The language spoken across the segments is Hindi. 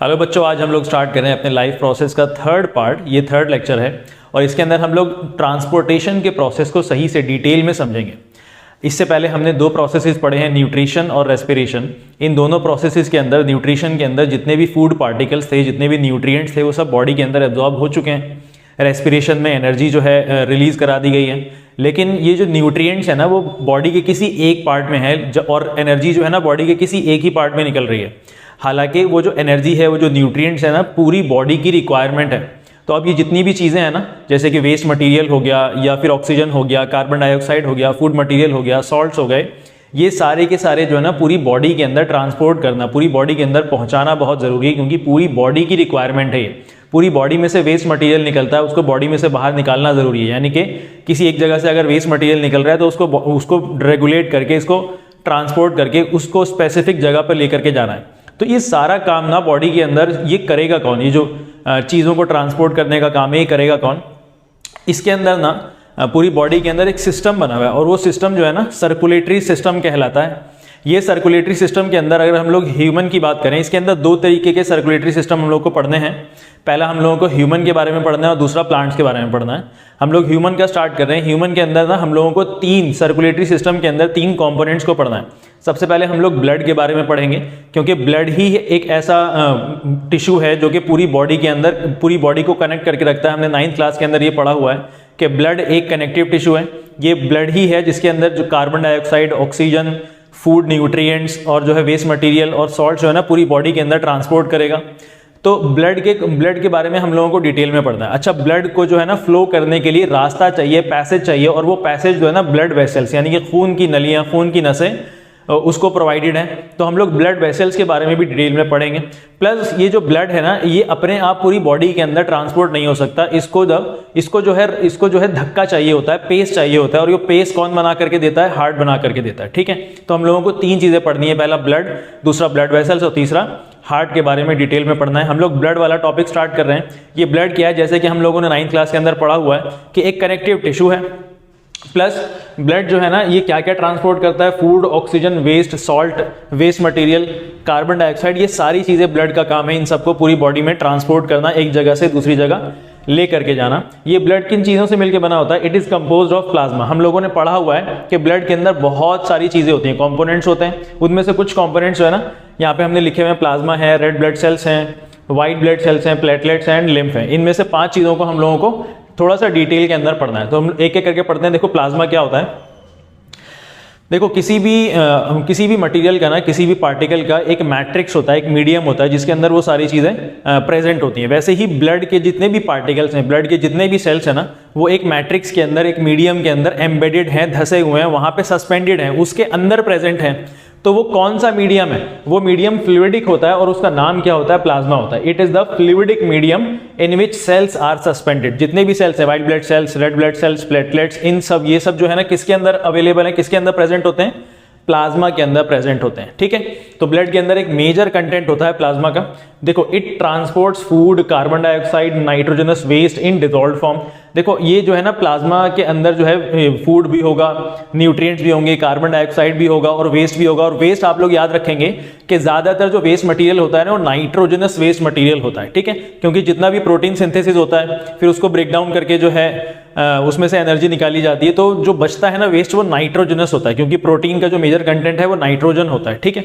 हेलो बच्चों, आज हम लोग स्टार्ट कर रहे हैं अपने लाइफ प्रोसेस का थर्ड पार्ट। ये थर्ड लेक्चर है और इसके अंदर हम लोग ट्रांसपोर्टेशन के प्रोसेस को सही से डिटेल में समझेंगे। इससे पहले हमने दो प्रोसेसेस पढ़े हैं, न्यूट्रिशन और रेस्पिरेशन। इन दोनों प्रोसेसेस के अंदर, न्यूट्रिशन के अंदर जितने भी फूड पार्टिकल्स थे, जितने भी न्यूट्रिएंट्स थे, वो सब बॉडी के अंदर एब्जॉर्ब हो चुके हैं। रेस्पिरेशन में एनर्जी जो है रिलीज करा दी गई है, लेकिन ये जो न्यूट्रिएंट्स है ना, वो बॉडी के किसी एक पार्ट में है और एनर्जी जो है ना बॉडी के किसी एक ही पार्ट में निकल रही है। हालांकि वो जो एनर्जी है, वो जो न्यूट्रिएंट्स है ना, पूरी बॉडी की रिक्वायरमेंट है। तो अब ये जितनी भी चीज़ें हैं ना, जैसे कि वेस्ट मटेरियल हो गया या फिर ऑक्सीजन हो गया, कार्बन डाइऑक्साइड हो गया, फूड मटेरियल हो गया, सॉल्ट्स हो गए, ये सारे के सारे जो है ना पूरी बॉडी के अंदर ट्रांसपोर्ट करना, पूरी बॉडी के अंदर पहुंचाना बहुत ज़रूरी है, क्योंकि पूरी बॉडी की रिक्वायरमेंट है ये। पूरी बॉडी में से वेस्ट मटेरियल निकलता है, उसको बॉडी में से बाहर निकालना ज़रूरी है। यानी कि किसी एक जगह से अगर वेस्ट मटेरियल निकल रहा है तो उसको रेगुलेट करके, इसको ट्रांसपोर्ट करके उसको स्पेसिफिक जगह पर लेकर के जाना है। तो ये सारा काम ना बॉडी के अंदर ये करेगा कौन? ये जो चीज़ों को ट्रांसपोर्ट करने का काम है, ये करेगा कौन? इसके अंदर ना पूरी बॉडी के अंदर एक सिस्टम बना हुआ है और वो सिस्टम जो है ना सर्कुलेटरी सिस्टम कहलाता है। ये सर्कुलेटरी सिस्टम के अंदर अगर हम लोग ह्यूमन की बात करें, इसके अंदर दो तरीके के सर्कुलेटरी सिस्टम हम लोग को पढ़ने हैं। पहला हम लोगों को ह्यूमन के बारे में पढ़ना है और दूसरा प्लांट्स के बारे में पढ़ना है। हम लोग ह्यूमन का स्टार्ट कर रहे हैं। ह्यूमन के अंदर ना हम लोगों को तीन सर्कुलेटरी सिस्टम के अंदर तीन कंपोनेंट्स को पढ़ना है। सबसे पहले हम लोग ब्लड के बारे में पढ़ेंगे, क्योंकि ब्लड ही एक ऐसा टिश्यू है जो कि पूरी बॉडी के अंदर पूरी बॉडी को कनेक्ट करके रखता है। हमने 9th क्लास के अंदर ये पढ़ा हुआ है कि ब्लड एक कनेक्टिव टिश्यू है। ये ब्लड ही है जिसके अंदर जो carbon dioxide, oxygen, food, nutrients और जो है वेस्ट मटेरियल और सॉल्ट जो है ना पूरी बॉडी के अंदर ट्रांसपोर्ट करेगा। तो ब्लड के बारे में हम लोगों को डिटेल में पढ़ना है। अच्छा, ब्लड को जो है ना फ्लो करने के लिए रास्ता चाहिए, पैसेज चाहिए, और वो पैसेज जो है ना ब्लड वेसल्स यानी कि खून की नलियां, खून की नसें उसको प्रोवाइडेड है। तो हम लोग ब्लड वेसल्स के बारे में भी डिटेल में पढ़ेंगे। प्लस ये जो ब्लड है ना, ये अपने आप पूरी बॉडी के अंदर ट्रांसपोर्ट नहीं हो सकता। इसको जो है धक्का चाहिए होता है, पेस चाहिए होता है, और ये पेस कौन बना करके देता है? हार्ट बना करके देता है। ठीक है, तो हम लोगों को तीन चीजें पढ़नी है, पहला ब्लड, दूसरा ब्लड वेसल्स और तीसरा हार्ट के बारे में डिटेल में पढ़ना है। हम लोग ब्लड वाला टॉपिक स्टार्ट कर रहे हैं। ये ब्लड क्या है? जैसे कि हम लोगों ने 9th क्लास के अंदर पढ़ा हुआ है कि एक कनेक्टिव टिश्यू है। प्लस ब्लड जो है ना, ये क्या क्या ट्रांसपोर्ट करता है? Food, oxygen, waste, salt, waste material, carbon dioxide, ये सारी चीजें ब्लड का काम है। इन सबको पूरी बॉडी में ट्रांसपोर्ट करना, एक जगह से दूसरी जगह ले करके जाना। ये ब्लड किन चीजों से मिलकर बना होता है? It is composed of plasma. हम लोगों ने पढ़ा हुआ है कि ब्लड के अंदर बहुत सारी चीजें होती हैं, कंपोनेंट्स होते हैं। उनमें से कुछ कंपोनेंट्स जो है ना, यहाँ पे हमने लिखे हुए हैं, प्लाज्मा है, रेड ब्लड सेल्स हैं, व्हाइट ब्लड सेल्स हैं, प्लेटलेट्स हैं एंड लिम्फ हैं। इनमें से 5 चीजों को हम लोगों को थोड़ा सा डिटेल के अंदर पढ़ना है। तो हम एक एक करके पढ़ते हैं। देखो प्लाज्मा क्या होता है। देखो किसी भी मटेरियल का ना, किसी भी पार्टिकल का एक मैट्रिक्स होता है, एक मीडियम होता है जिसके अंदर वो सारी चीजें प्रेजेंट होती हैं। वैसे ही ब्लड के जितने भी पार्टिकल्स हैं, ब्लड के जितने भी सेल्स हैं ना, वो एक मैट्रिक्स के अंदर, एक मीडियम के अंदर एम्बेडेड हैं, धसे हुए हैं, वहां पे सस्पेंडेड हैं, उसके अंदर प्रेजेंट हैं। तो वो कौन सा मीडियम है? वो मीडियम फ्लूइडिक होता है और उसका नाम क्या होता है? प्लाज्मा होता है। It is the fluidic medium in which cells are suspended. जितने भी सेल्स है, white blood cells, red blood cells, platelets, इन सब ये सब जो है ना किसके अंदर अवेलेबल है, किसके अंदर प्रेजेंट होते हैं? प्लाज्मा के अंदर प्रेजेंट होते हैं। ठीक है, तो ब्लड के अंदर एक मेजर कंटेंट होता है प्लाज्मा का। देखो, it transports food, carbon dioxide, nitrogenous waste in dissolved form. देखो ये जो है ना प्लाज्मा के अंदर जो है फूड भी होगा, न्यूट्रिएंट्स भी होंगे, कार्बन डाइऑक्साइड भी होगा और वेस्ट भी होगा। और वेस्ट आप लोग याद रखेंगे कि ज्यादातर जो वेस्ट मटेरियल होता है ना, वो नाइट्रोजनस वेस्ट मटेरियल होता है। ठीक है, क्योंकि जितना भी प्रोटीन सिंथेसिस होता है, फिर उसको ब्रेक डाउन करके जो है उसमें से एनर्जी निकाली जाती है, तो जो बचता है ना वेस्ट, वो नाइट्रोजनस होता है, क्योंकि प्रोटीन का जो मेजर कंटेंट है वो नाइट्रोजन होता है। ठीक है,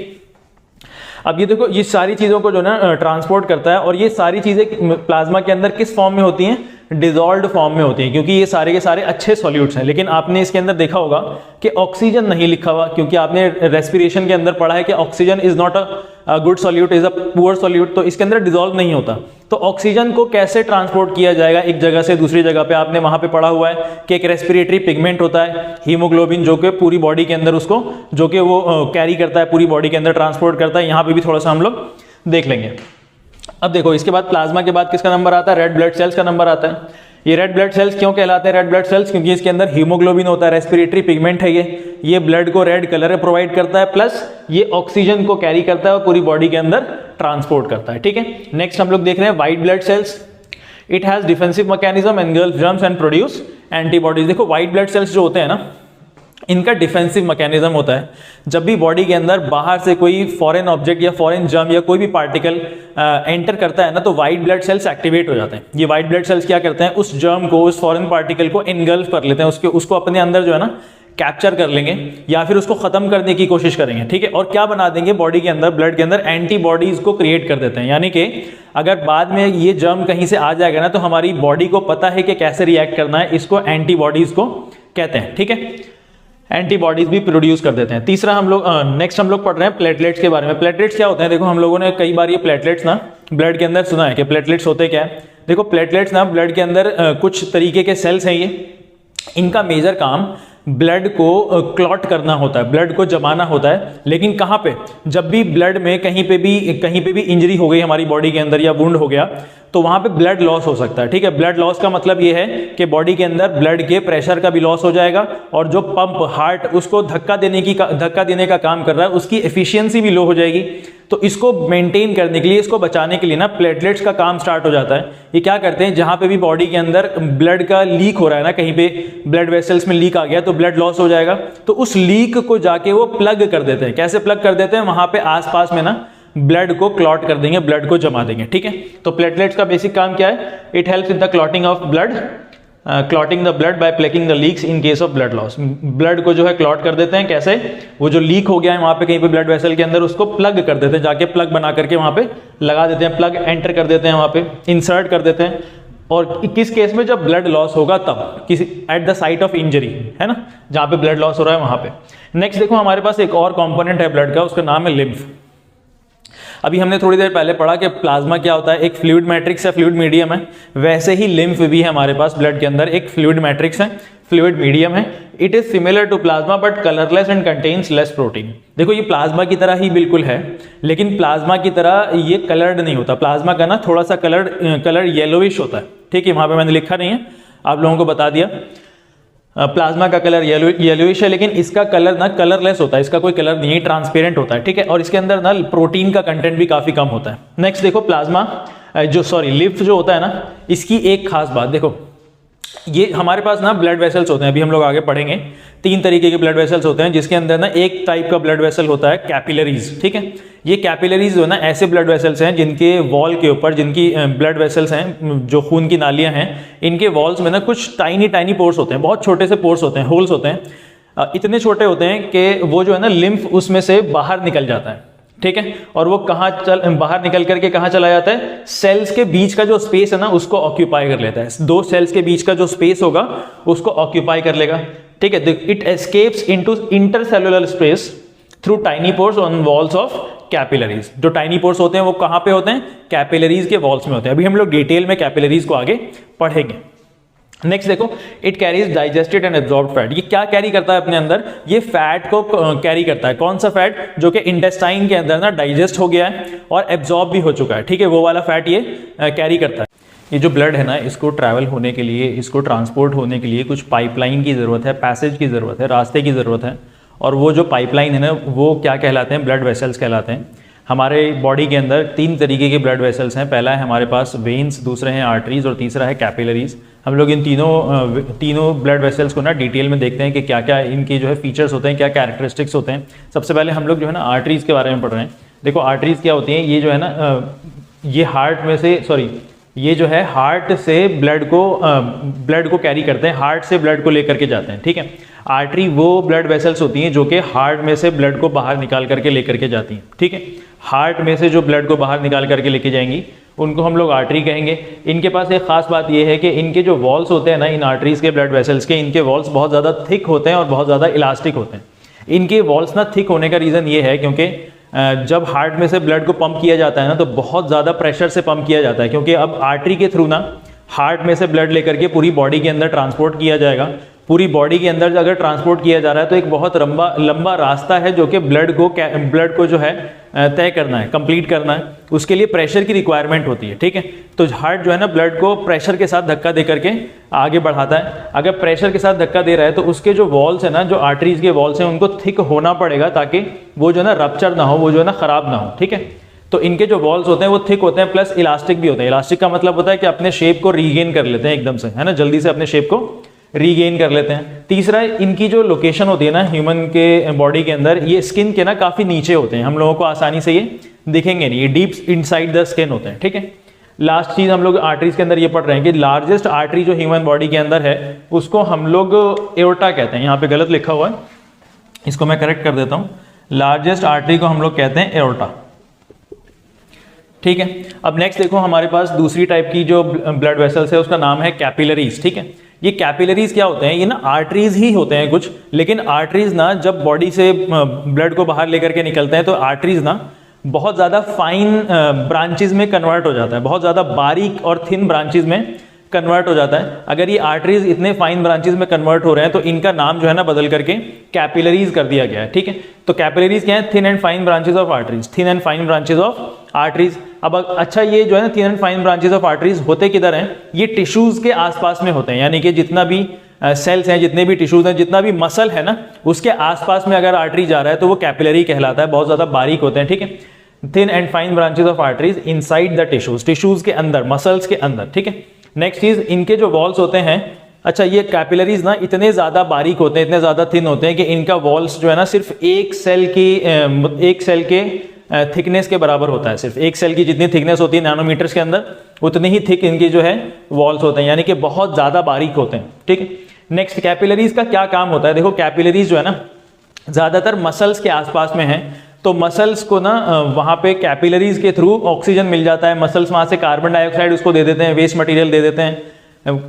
अब ये देखो, ये सारी चीजों को जो ना ट्रांसपोर्ट करता है, और ये सारी चीजें प्लाज्मा के अंदर किस फॉर्म में होती हैं? डिसॉल्व्ड फॉर्म में होती हैं, क्योंकि ये सारे के सारे अच्छे सॉल्यूट्स हैं। लेकिन आपने इसके अंदर देखा होगा कि ऑक्सीजन नहीं लिखा हुआ, क्योंकि आपने रेस्पिरेशन के अंदर पढ़ा है कि oxygen is not a good solute, is a poor solute. तो इसके अंदर डिसॉल्व नहीं होता। तो ऑक्सीजन को कैसे ट्रांसपोर्ट किया जाएगा एक जगह से दूसरी जगह पे? आपने वहां पे पढ़ा हुआ है कि एक रेस्पिरेटरी पिगमेंट होता है, हीमोग्लोबिन, जो कि पूरी बॉडी के अंदर उसको जो कि वो कैरी करता है, पूरी बॉडी के अंदर ट्रांसपोर्ट करता है। यहाँ पे भी थोड़ा सा हम लोग देख लेंगे। अब देखो, इसके बाद प्लाज्मा के बाद किसका नंबर आता है? रेड ब्लड सेल्स का नंबर आता है। ये रेड ब्लड सेल्स क्यों कहलाते हैं रेड ब्लड सेल्स? क्योंकि इसके अंदर हीमोग्लोबिन होता है, रेस्पिरेटरी पिगमेंट है ये ब्लड को रेड कलर प्रोवाइड करता है, प्लस ये ऑक्सीजन को कैरी करता है और पूरी बॉडी के अंदर ट्रांसपोर्ट करता है। ठीक है, नेक्स्ट हम लोग देख रहे हैं white blood sales. It has defensive mechanism, engulf germs and produce antibodies. देखो व्हाइट ब्लड सेल्स जो होते हैं ना, इनका डिफेंसिव मैकेनिज्म होता है। जब भी बॉडी के अंदर बाहर से कोई फॉरेन ऑब्जेक्ट या फॉरेन जर्म या कोई भी पार्टिकल एंटर करता है ना, तो वाइट ब्लड सेल्स एक्टिवेट हो जाते हैं। ये वाइट ब्लड सेल्स क्या करते हैं, उस जर्म को, उस फॉरेन पार्टिकल को इनगल्फ कर लेते हैं, उसको अपने अंदर जो है ना कैप्चर कर लेंगे या फिर उसको खत्म करने की कोशिश करेंगे, ठीक है। और क्या बना देंगे, बॉडी के अंदर, ब्लड के अंदर एंटीबॉडीज को क्रिएट कर देते हैं। यानी कि अगर बाद में ये जर्म कहीं से आ जाएगा ना, तो हमारी बॉडी को पता है कि कैसे रिएक्ट करना है, इसको एंटीबॉडीज को कहते हैं, ठीक है। एंटीबॉडीज भी प्रोड्यूस कर देते हैं। तीसरा हम लोग नेक्स्ट हम लोग पढ़ रहे हैं प्लेटलेट्स के बारे में। प्लेटलेट्स क्या होते हैं, देखो हम लोगों ने कई बार ये प्लेटलेट्स ना ब्लड के अंदर सुना है कि प्लेटलेट्स होते क्या है। देखो प्लेटलेट्स ना ब्लड के अंदर कुछ तरीके के सेल्स हैं ये, इनका मेजर काम ब्लड को क्लॉट करना होता है, ब्लड को जमाना होता है। लेकिन कहाँ पे, जब भी ब्लड में कहीं पे भी इंजरी हो गई हमारी बॉडी के अंदर या वुंड हो गया, तो वहां पे ब्लड लॉस हो सकता है, ठीक है। ब्लड लॉस का मतलब ये है कि बॉडी के अंदर ब्लड के प्रेशर का भी लॉस हो जाएगा और जो पंप हार्ट उसको धक्का देने का काम कर रहा है, उसकी एफिशिएंसी भी लो हो जाएगी। तो इसको मेंटेन करने के लिए, इसको बचाने के लिए ना प्लेटलेट्स का काम स्टार्ट हो जाता है। ये क्या करते हैं, जहां पे भी बॉडी के अंदर ब्लड का लीक हो रहा है ना, कहीं पे ब्लड वेसल्स में लीक आ गया तो ब्लड लॉस हो जाएगा, तो उस लीक को जाके वो प्लग कर देते हैं। कैसे प्लग कर देते हैं, वहां पे आसपास में ना ब्लड को क्लॉट कर देंगे, ब्लड को जमा देंगे, ठीक है। तो प्लेटलेट्स का बेसिक काम क्या है, it helps in the clotting of blood, clotting the blood by plugging the leaks in case of blood loss. Blood को जो है क्लॉट कर देते हैं, कैसे, वो जो लीक हो गया है वहां पे कहीं पे ब्लड वेसल के अंदर, उसको प्लग कर देते हैं, जाके प्लग बना करके वहां पे लगा देते हैं, प्लग एंटर कर देते हैं, वहां पे इंसर्ट कर देते हैं। और किस केस में, जब ब्लड लॉस होगा तब, किसी at the site of injury, है ना, जहां पे ब्लड लॉस हो रहा है वहां पे। नेक्स्ट देखो हमारे पास एक और कंपोनेंट है ब्लड का, उसका नाम है लिम्फ। अभी हमने थोड़ी देर पहले पढ़ा कि प्लाज्मा क्या होता है, एक फ्लूइड मैट्रिक्स या फ्लूइड मीडियम है। वैसे ही लिम्फ भी है हमारे पास ब्लड के अंदर, एक फ्लूइड मैट्रिक्स है, फ्लूइड मीडियम है। It is similar to plasma but colourless and contains less protein. देखो ये प्लाज्मा की तरह ही बिल्कुल है, लेकिन प्लाज्मा की तरह ये कलर्ड नहीं होता। प्लाज्मा का ना थोड़ा सा कलर येलोइश होता है, ठीक है। वहां पे मैंने लिखा नहीं है, आप लोगों को बता दिया। प्लाज्मा का कलर येलोइश है, लेकिन इसका कलर ना कलरलेस होता है, इसका कोई कलर नहीं है, ट्रांसपेरेंट होता है, ठीक है। और इसके अंदर ना प्रोटीन का कंटेंट भी काफी कम होता है। नेक्स्ट देखो प्लाज्मा लिम्फ जो होता है ना, इसकी एक खास बात देखो, ये हमारे पास ना ब्लड वेसल्स होते हैं, अभी हम लोग आगे पढ़ेंगे। 3 तरीके के ब्लड वेसल्स होते हैं, जिसके अंदर ना एक टाइप का ब्लड वेसल होता है कैपिलरीज, ठीक है। ये कैपिलरीज जो है ना ऐसे ब्लड वेसल्स हैं जिनके वॉल के ऊपर, जिनकी ब्लड वेसल्स हैं, जो खून की नालियां हैं, इनके वॉल्स में ना कुछ टाइनी पोर्स होते हैं, बहुत छोटे से पोर्स होते हैं, होल्स होते हैं। इतने छोटे होते हैं कि वो जो है ना लिम्फ उसमें से बाहर निकल जाता है, ठीक है। और वो बाहर निकल करके कहाँ चला जाता है, सेल्स के बीच का जो स्पेस है ना उसको ऑक्यूपाई कर लेता है। 2 सेल्स के बीच का जो स्पेस होगा उसको ऑक्यूपाई कर लेगा, ठीक है। It escapes into intercellular space through tiny pores on walls of capillaries. जो टाइनी पोर्स होते हैं वो कहाँ पे होते हैं, कैपिलरीज के वॉल्स में होते हैं। अभी हम लोग डिटेल में कैपिलरीज को आगे पढ़ेंगे। नेक्स्ट देखो, it carries digested and absorbed fat. ये क्या कैरी करता है अपने अंदर, ये फैट को कैरी करता है। कौन सा फैट, जो कि इंटेस्टाइन के अंदर ना डाइजेस्ट हो गया है और एब्जॉर्ब भी हो चुका है, ठीक है, वो वाला फैट ये कैरी करता है। ये जो ब्लड है ना, इसको ट्रैवल होने के लिए, इसको ट्रांसपोर्ट होने के लिए कुछ पाइपलाइन की ज़रूरत है, पैसेज की ज़रूरत है, रास्ते की ज़रूरत है। और वो जो पाइपलाइन है ना, वो क्या कहलाते हैं, ब्लड वेसल्स कहलाते हैं। हमारे बॉडी के अंदर 3 तरीके के ब्लड वेसल्स हैं। पहला है हमारे पास वेन्स, दूसरे हैं आर्टरीज और तीसरा है कैपिलरीज। हम लोग इन तीनों ब्लड वेसल्स को ना डिटेल में देखते हैं कि क्या क्या इनके जो है फीचर्स होते हैं, क्या कैरेक्टरिस्टिक्स होते हैं। सबसे पहले हम लोग जो है ना आर्टरीज के बारे में पढ़ रहे हैं। देखो आर्टरीज क्या होती हैं, ये जो है ना ये हार्ट में से ये जो है हार्ट से ब्लड को कैरी करते हैं, हार्ट से ब्लड को लेकर के जाते हैं, ठीक है। आर्टरी वो ब्लड वेसल्स होती हैं जो कि हार्ट में से ब्लड को बाहर निकाल करके लेकर के जाती हैं, ठीक है। हार्ट में से जो ब्लड को बाहर निकाल करके लेके जाएंगी उनको हम लोग आर्टरी कहेंगे। इनके पास एक खास बात यह है कि इनके जो वॉल्स होते हैं ना, इन आर्टरीज के ब्लड वेसल्स के, इनके वॉल्स बहुत ज़्यादा थिक होते हैं और बहुत ज़्यादा इलास्टिक होते हैं। इनके वॉल्स ना थिक होने का रीज़न ये है क्योंकि जब हार्ट में से ब्लड को पंप किया जाता है ना, तो बहुत ज़्यादा प्रेशर से पंप किया जाता है, क्योंकि अब आर्टरी के थ्रू ना हार्ट में से ब्लड लेकर के पूरी बॉडी के अंदर ट्रांसपोर्ट किया जाएगा। पूरी बॉडी के अंदर अगर ट्रांसपोर्ट किया जा रहा है तो एक बहुत लंबा रास्ता है जो कि ब्लड को जो है तय करना है, कंप्लीट करना है। उसके लिए प्रेशर की रिक्वायरमेंट होती है, ठीक है। तो हार्ट जो है ना ब्लड को प्रेशर के साथ धक्का दे करके आगे बढ़ाता है। अगर प्रेशर के साथ धक्का दे रहा है तो उसके जो वॉल्स है ना, जो आर्टरीज के वॉल्स हैं, उनको थिक होना पड़ेगा ताकि वो जो है ना रप्चर ना हो, वो जो है ना खराब ना हो, ठीक है। तो इनके जो वॉल्स होते हैं वो थिक होते हैं, प्लस इलास्टिक भी होते हैं। इलास्टिक का मतलब होता है कि अपने शेप को रीगेन कर लेते हैं एकदम से, है ना, जल्दी से अपने शेप को रीगेन कर लेते हैं। तीसरा, इनकी जो लोकेशन होती है ना ह्यूमन के बॉडी के अंदर, ये स्किन के ना काफ़ी नीचे होते हैं, हम लोगों को आसानी से ये दिखेंगे नहीं, ये डीप इनसाइड द स्किन होते हैं, ठीक है। लास्ट चीज़ हम लोग आर्टरीज के अंदर ये पढ़ रहे हैं कि लार्जेस्ट आर्टरी जो ह्यूमन बॉडी के अंदर है उसको हम लोग एओर्टा कहते हैं। यहाँ पे गलत लिखा हुआ है, इसको मैं करेक्ट कर देता हूँ। लार्जेस्ट आर्टरी को हम लोग कहते हैं एओर्टा, ठीक है। अब नेक्स्ट देखो, हमारे पास दूसरी टाइप की जो ब्लड वेसल्स है उसका नाम है कैपिलरीज, ठीक है। ये कैपिलरीज क्या होते हैं, ये ना आर्टरीज ही होते हैं कुछ, लेकिन आर्टरीज ना जब बॉडी से ब्लड को बाहर लेकर के निकलते हैं तो आर्टरीज ना बहुत ज़्यादा फाइन ब्रांचेज में कन्वर्ट हो जाता है, बहुत ज़्यादा बारीक और थिन ब्रांचेज में कन्वर्ट हो जाता है। अगर ये आर्टरीज इतने फाइन ब्रांचेज में कन्वर्ट हो रहे हैं तो इनका नाम जो है ना बदल करके कैपिलरीज कर दिया गया है, ठीक है। तो कैपिलरीज क्या है, thin and fine branches of arteries, thin and fine branches of arteries. अब अच्छा, ये जो है ना thin and fine branches of arteries होते किधर हैं, ये टिश्यूज के आसपास में होते हैं, यानी कि जितना भी सेल्स हैं, जितने भी टिश्यूज हैं, जितना भी मसल है ना उसके आसपास में अगर आर्टरी जा रहा है तो वो कैपिलरी कहलाता है, बहुत ज़्यादा बारीक होते हैं, ठीक है। Thin and fine branches of arteries inside the tissues, tissues के अंदर, मसल्स के अंदर, ठीक है। नेक्स्ट चीज, इनके जो वॉल्स होते हैं, अच्छा ये कैपिलरीज ना इतने ज्यादा बारीक होते हैं, इतने ज्यादा थिन होते हैं कि इनका वॉल्स जो है ना सिर्फ एक सेल के थिकनेस के बराबर होता है। सिर्फ एक सेल की जितनी थिकनेस होती है नैनोमीटर्स के अंदर, उतनी ही थिक इनकी जो है वॉल्स होते हैं, यानी कि बहुत ज्यादा बारीक होते हैं, ठीक है। नेक्स्ट, कैपिलरीज का क्या काम होता है, देखो कैपिलरीज जो है ना ज्यादातर मसल्स के आसपास में है, तो मसल्स को ना वहाँ पे कैपिलरीज के थ्रू ऑक्सीजन मिल जाता है, मसल्स वहाँ से कार्बन डाइऑक्साइड उसको दे देते हैं, वेस्ट मटेरियल दे देते हैं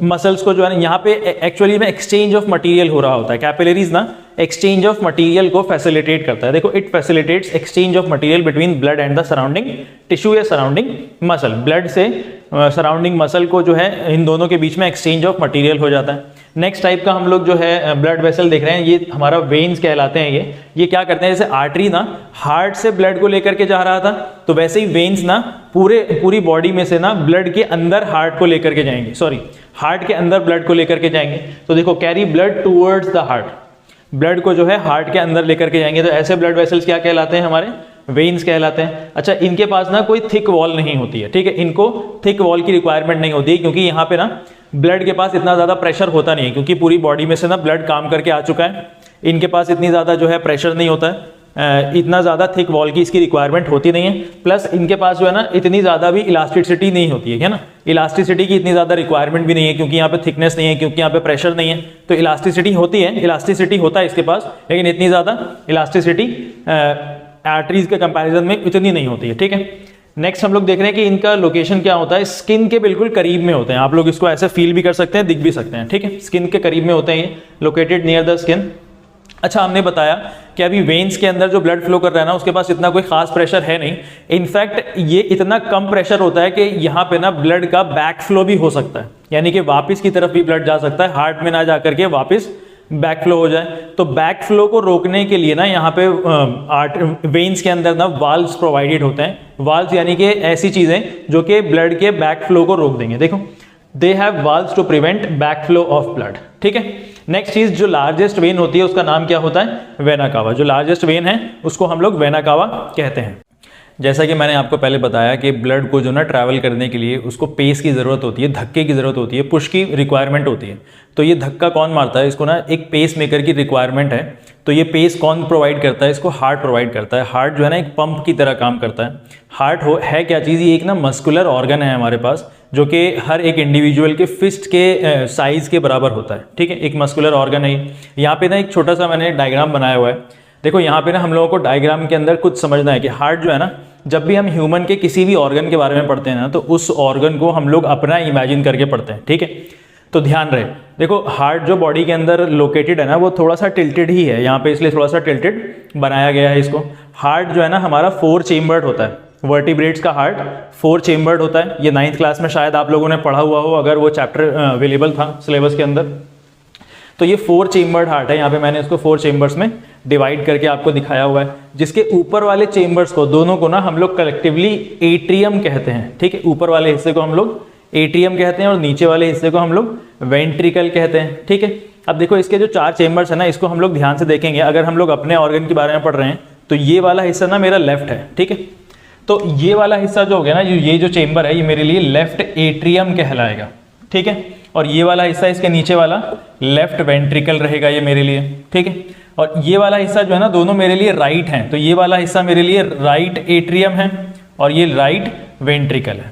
मसल्स को, जो है ना यहाँ पे एक्चुअली में एक्सचेंज ऑफ मटेरियल हो रहा होता है। कैपिलरीज ना एक्सचेंज ऑफ मटेरियल को फैसिलिटेट करता है, देखो it facilitates exchange of material between blood and the surrounding tissue या सराउंडिंग मसल, ब्लड से सराउंडिंग मसल को जो है इन दोनों के बीच में एक्सचेंज ऑफ मटेरियल हो जाता है। नेक्स्ट टाइप का हम लोग जो है ब्लड वेसल देख रहे हैं, ये हमारा वेन्स कहलाते हैं। ये क्या करते हैं, जैसे आर्टरी ना हार्ट से ब्लड को लेकर के जा रहा था, तो वैसे ही वेन्स ना पूरी बॉडी में से ना ब्लड के अंदर हार्ट को लेकर के जाएंगे, हार्ट के अंदर ब्लड को लेकर के जाएंगे। तो देखो, carry blood towards the heart, blood को जो है हार्ट के अंदर लेकर के जाएंगे। तो ऐसे ब्लड वेसल्स क्या कहलाते हैं, हमारे वेन्स कहलाते हैं। अच्छा, इनके पास ना कोई थिक वॉल नहीं होती है, ठीक है, इनको थिक वॉल की रिक्वायरमेंट नहीं होती है, क्योंकि यहाँ पे ना ब्लड के पास इतना ज़्यादा प्रेशर होता नहीं है, क्योंकि पूरी बॉडी में से ना ब्लड काम करके आ चुका है, इनके पास इतनी ज़्यादा जो है प्रेशर नहीं होता है, इतना ज़्यादा थिक वॉल की इसकी रिक्वायरमेंट होती नहीं है। प्लस इनके पास जो है ना इतनी ज़्यादा भी इलास्टिसिटी नहीं होती है ना, इलास्टिसिटी की इतनी ज़्यादा रिक्वायरमेंट भी नहीं है, क्योंकि यहाँ पे थिकनेस नहीं है, क्योंकि यहाँ पे प्रेशर नहीं है। तो इलास्टिसिटी होती है, इलास्टिसिटी होता है इसके पास, लेकिन इतनी ज़्यादा इलास्टिसिटी आर्टरीज के कंपैरिजन में इतनी नहीं होती है, ठीक है। नेक्स्ट हम लोग देख रहे हैं कि इनका लोकेशन क्या होता है, स्किन के बिल्कुल करीब में होते हैं। आप लोग इसको ऐसे फील भी कर सकते हैं, दिख भी सकते हैं, ठीक है, स्किन के करीब में होते हैं ये, लोकेटेड नियर द स्किन। अच्छा, हमने बताया कि अभी वेन्स के अंदर जो ब्लड फ्लो कर रहा है ना उसके पास इतना कोई खास प्रेशर है नहीं। इनफैक्ट ये इतना कम प्रेशर होता है कि यहाँ पे ना ब्लड का बैक फ्लो भी हो सकता है, यानी कि वापस की तरफ भी ब्लड जा सकता है, हार्ट में ना जा करके वापस बैक फ्लो हो जाए। तो बैक फ्लो को रोकने के लिए ना यहाँ पे वेन्स के अंदर ना वाल्व्स प्रोवाइडेड होते हैं। वाल्व्स यानी कि ऐसी चीजें जो कि ब्लड के बैक फ्लो को रोक देंगे। देखो, they have valves to prevent back flow of blood, ठीक है। नेक्स्ट चीज, जो लार्जेस्ट वेन होती है उसका नाम क्या होता है, वेना कावा। जो लार्जेस्ट वेन है उसको हम लोग वेना कावा कहते हैं। जैसा कि मैंने आपको पहले बताया कि ब्लड को जो ना ट्रैवल करने के लिए उसको पेस की ज़रूरत होती है, धक्के की ज़रूरत होती है, पुश की रिक्वायरमेंट होती है। तो ये धक्का कौन मारता है, इसको ना एक पेस मेकर की रिक्वायरमेंट है। तो ये पेस कौन प्रोवाइड करता है, इसको हार्ट प्रोवाइड करता है। हार्ट जो है ना एक पंप की तरह काम करता है। हार्ट है क्या चीज़, ये एक ना मस्कुलर ऑर्गन है हमारे पास, जो कि हर एक इंडिविजुअल के फिस्ट के साइज़ के बराबर होता है, ठीक है, एक मस्कुलर ऑर्गन है। यहाँ पे ना एक छोटा सा मैंने डायग्राम बनाया हुआ है। देखो, यहाँ पे ना हम लोगों को डायग्राम के अंदर कुछ समझना है कि हार्ट जो है ना, जब भी हम ह्यूमन के किसी भी ऑर्गन के बारे में पढ़ते हैं ना, तो उस ऑर्गन को हम लोग अपना इमेजिन करके पढ़ते हैं, ठीक है। तो ध्यान रहे, देखो हार्ट जो बॉडी के अंदर लोकेटेड है ना, वो थोड़ा सा टिल्टेड ही है यहाँ पे, इसलिए थोड़ा सा टिल्टेड बनाया गया है इसको। हार्ट जो है ना हमारा 4 चेम्बर्ड होता है। वर्टिब्रेट्स का हार्ट 4 चेम्बर्ड होता है। ये 9th क्लास में शायद आप लोगों ने पढ़ा हुआ हो, अगर वो चैप्टर अवेलेबल था सिलेबस के अंदर। तो ये 4 चेम्बर्ड हार्ट है। यहाँ पे मैंने इसको 4 चेम्बर्स में डिवाइड करके आपको दिखाया हुआ है, जिसके ऊपर वाले चेम्बर्स को, दोनों को ना हम लोग कलेक्टिवली एट्रियम कहते हैं, ठीक है। ऊपर वाले हिस्से को हम लोग एट्रियम कहते हैं और नीचे वाले हिस्से को हम लोग वेंट्रिकल कहते हैं, ठीक है। अब देखो, इसके जो 4 चेम्बर्स है ना, इसको हम लोग ध्यान से देखेंगे। अगर हम लोग अपने ऑर्गन के बारे में पढ़ रहे हैं तो ये वाला हिस्सा ना मेरा लेफ्ट है, ठीक है। तो ये वाला हिस्सा जो हो गया ना, ये जो चेम्बर है, ये मेरे लिए लेफ्ट एट्रियम कहलाएगा, ठीक है। और ये वाला हिस्सा इसके नीचे वाला लेफ्ट वेंट्रिकल रहेगा ये मेरे लिए, ठीक है। और ये वाला हिस्सा जो है ना दोनों मेरे लिए राइट हैं, तो ये वाला हिस्सा मेरे लिए राइट एट्रियम है और ये राइट वेंट्रिकल है।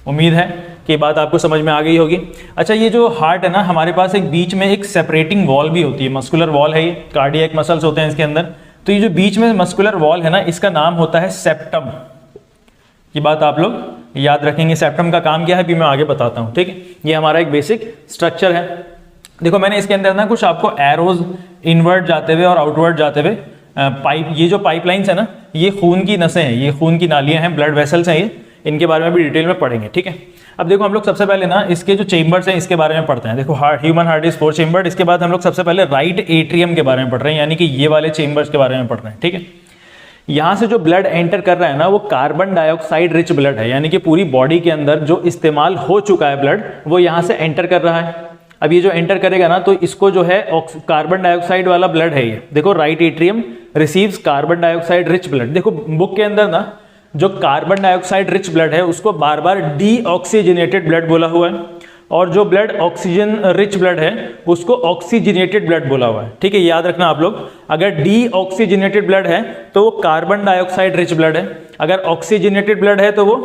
उम्मीद है कि ये बात आपको समझ में आ गई होगी। अच्छा, ये जो हार्ट है ना, हमारे पास एक बीच में एक सेपरेटिंग वॉल भी होती है, मस्कुलर वॉल है ये, कार्डियक मसल्स होते हैं इसके अंदर। तो ये जो बीच में मस्कुलर वॉल है ना, इसका नाम होता है सेप्टम। ये बात आप लोग याद रखेंगे। सेप्टम का काम क्या है अभी मैं आगे बताता हूँ, ठीक है। ये हमारा एक बेसिक स्ट्रक्चर है। देखो मैंने इसके अंदर ना कुछ आपको एरोज इनवर्ट जाते हुए और आउटवर्ड जाते हुए पाइप, ये जो पाइपलाइंस है ना, ये खून की नसें हैं, ये खून की नालियां हैं, ब्लड वेसल्स हैं, ये इनके बारे में भी डिटेल में पढ़ेंगे, ठीक है। अब देखो हम लोग सबसे पहले ना इसके जो चेंबर्स हैं इसके बारे में पढ़ते हैं। देखो ह्यूमन हार्ट इज 4 चेंबर्ड। इसके बाद हम लोग सबसे पहले राइट एट्रियम के बारे में पढ़ रहे हैं, यानी कि ये वाले चेंबर्स के बारे में पढ़ रहे हैं, ठीक है। यहाँ से जो ब्लड एंटर कर रहा है ना, वो कार्बन डाइऑक्साइड रिच ब्लड है, यानी कि पूरी बॉडी के अंदर जो इस्तेमाल हो चुका है ब्लड, वो यहाँ से एंटर कर रहा है। अब ये जो एंटर करेगा ना, तो इसको जो है कार्बन डाइऑक्साइड वाला ब्लड है ये। देखो right atrium receives carbon dioxide rich blood. देखो बुक के अंदर ना जो कार्बन डाइऑक्साइड रिच ब्लड है उसको बार बार डीऑक्सीजनेटेड ब्लड बोला हुआ है, और जो ब्लड ऑक्सीजन रिच ब्लड है उसको ऑक्सीजनेटेड ब्लड बोला हुआ है, ठीक है। याद रखना आप लोग, अगर डीऑक्सीजनेटेड ब्लड है तो वो कार्बन डाइऑक्साइड रिच ब्लड है, अगर ऑक्सीजनेटेड ब्लड है तो वो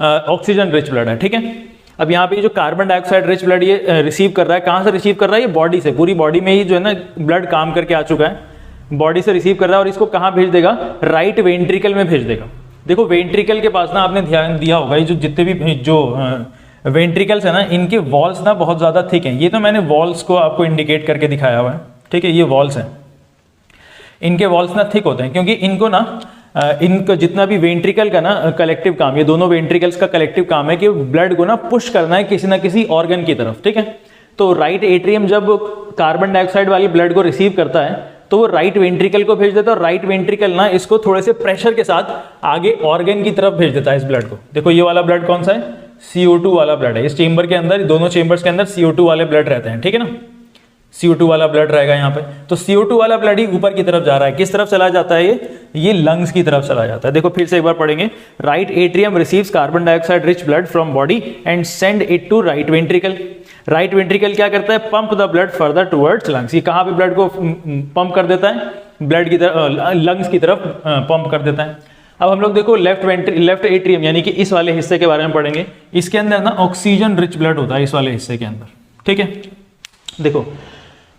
ऑक्सीजन रिच ब्लड है, ठीक है। अब यहाँ पे जो कार्बन डाइऑक्साइड रिच ब्लड ये रिसीव कर रहा है, कहाँ से रिसीव कर रहा है? ये बॉडी से, पूरी बॉडी में ही जो है ना ब्लड काम करके आ चुका है, बॉडी से रिसीव कर रहा है, और इसको कहाँ भेज देगा? राइट वेंट्रिकल में भेज देगा। देखो वेंट्रिकल के पास ना आपने ध्यान दिया होगा, ये जो जितने भी जो वेंट्रिकल्स है ना, इनके वॉल्स ना बहुत ज़्यादा थिक हैं। ये तो मैंने वॉल्स को आपको इंडिकेट करके दिखाया हुआ है, ठीक है। ये वॉल्स हैं, इनके वॉल्स ना थिक होते हैं, क्योंकि इनको ना इनका जितना भी वेंट्रिकल का ना कलेक्टिव काम, ये दोनों वेंट्रिकल्स का कलेक्टिव काम है कि ब्लड को ना पुश करना है किसी ना किसी ऑर्गन की तरफ, ठीक है। तो राइट एट्रियम जब कार्बन डाइऑक्साइड वाली ब्लड को रिसीव करता है तो वो राइट वेंट्रिकल को भेज देता है, और राइट वेंट्रिकल ना इसको थोड़े से प्रेशर के साथ आगे ऑर्गन की तरफ भेज देता है इस ब्लड को। देखो ये वाला ब्लड कौन सा है? CO2 वाला ब्लड है। इस चेंबर के अंदर, दोनों चेंबर्स के अंदर CO2 वाले ब्लड रहते हैं, ठीक है ना। CO2 वाला ब्लड रहेगा यहाँ पे। तो CO2 वाला ब्लड ही ऊपर की तरफ जा रहा है। किस तरफ चला जाता है? ये लंग्स की तरफ चला जाता है। देखो फिर से एक बार पढ़ेंगे। Right atrium receives carbon dioxide rich blood from body and send it to right ventricle. Right ventricle क्या करता है? Pump the blood further towards lungs. ये कहाँ पे ब्लड को पंप कर देता है? ब्लड की तरफ, लंग्स की तरफ पंप कर देता है। अब हम लोग देखो लेफ्ट एट्रियम यानी कि इस वाले हिस्से के बारे में पढ़ेंगे। इसके अंदर ना ऑक्सीजन रिच ब्लड होता है इस वाले हिस्से के अंदर, ठीक है। देखो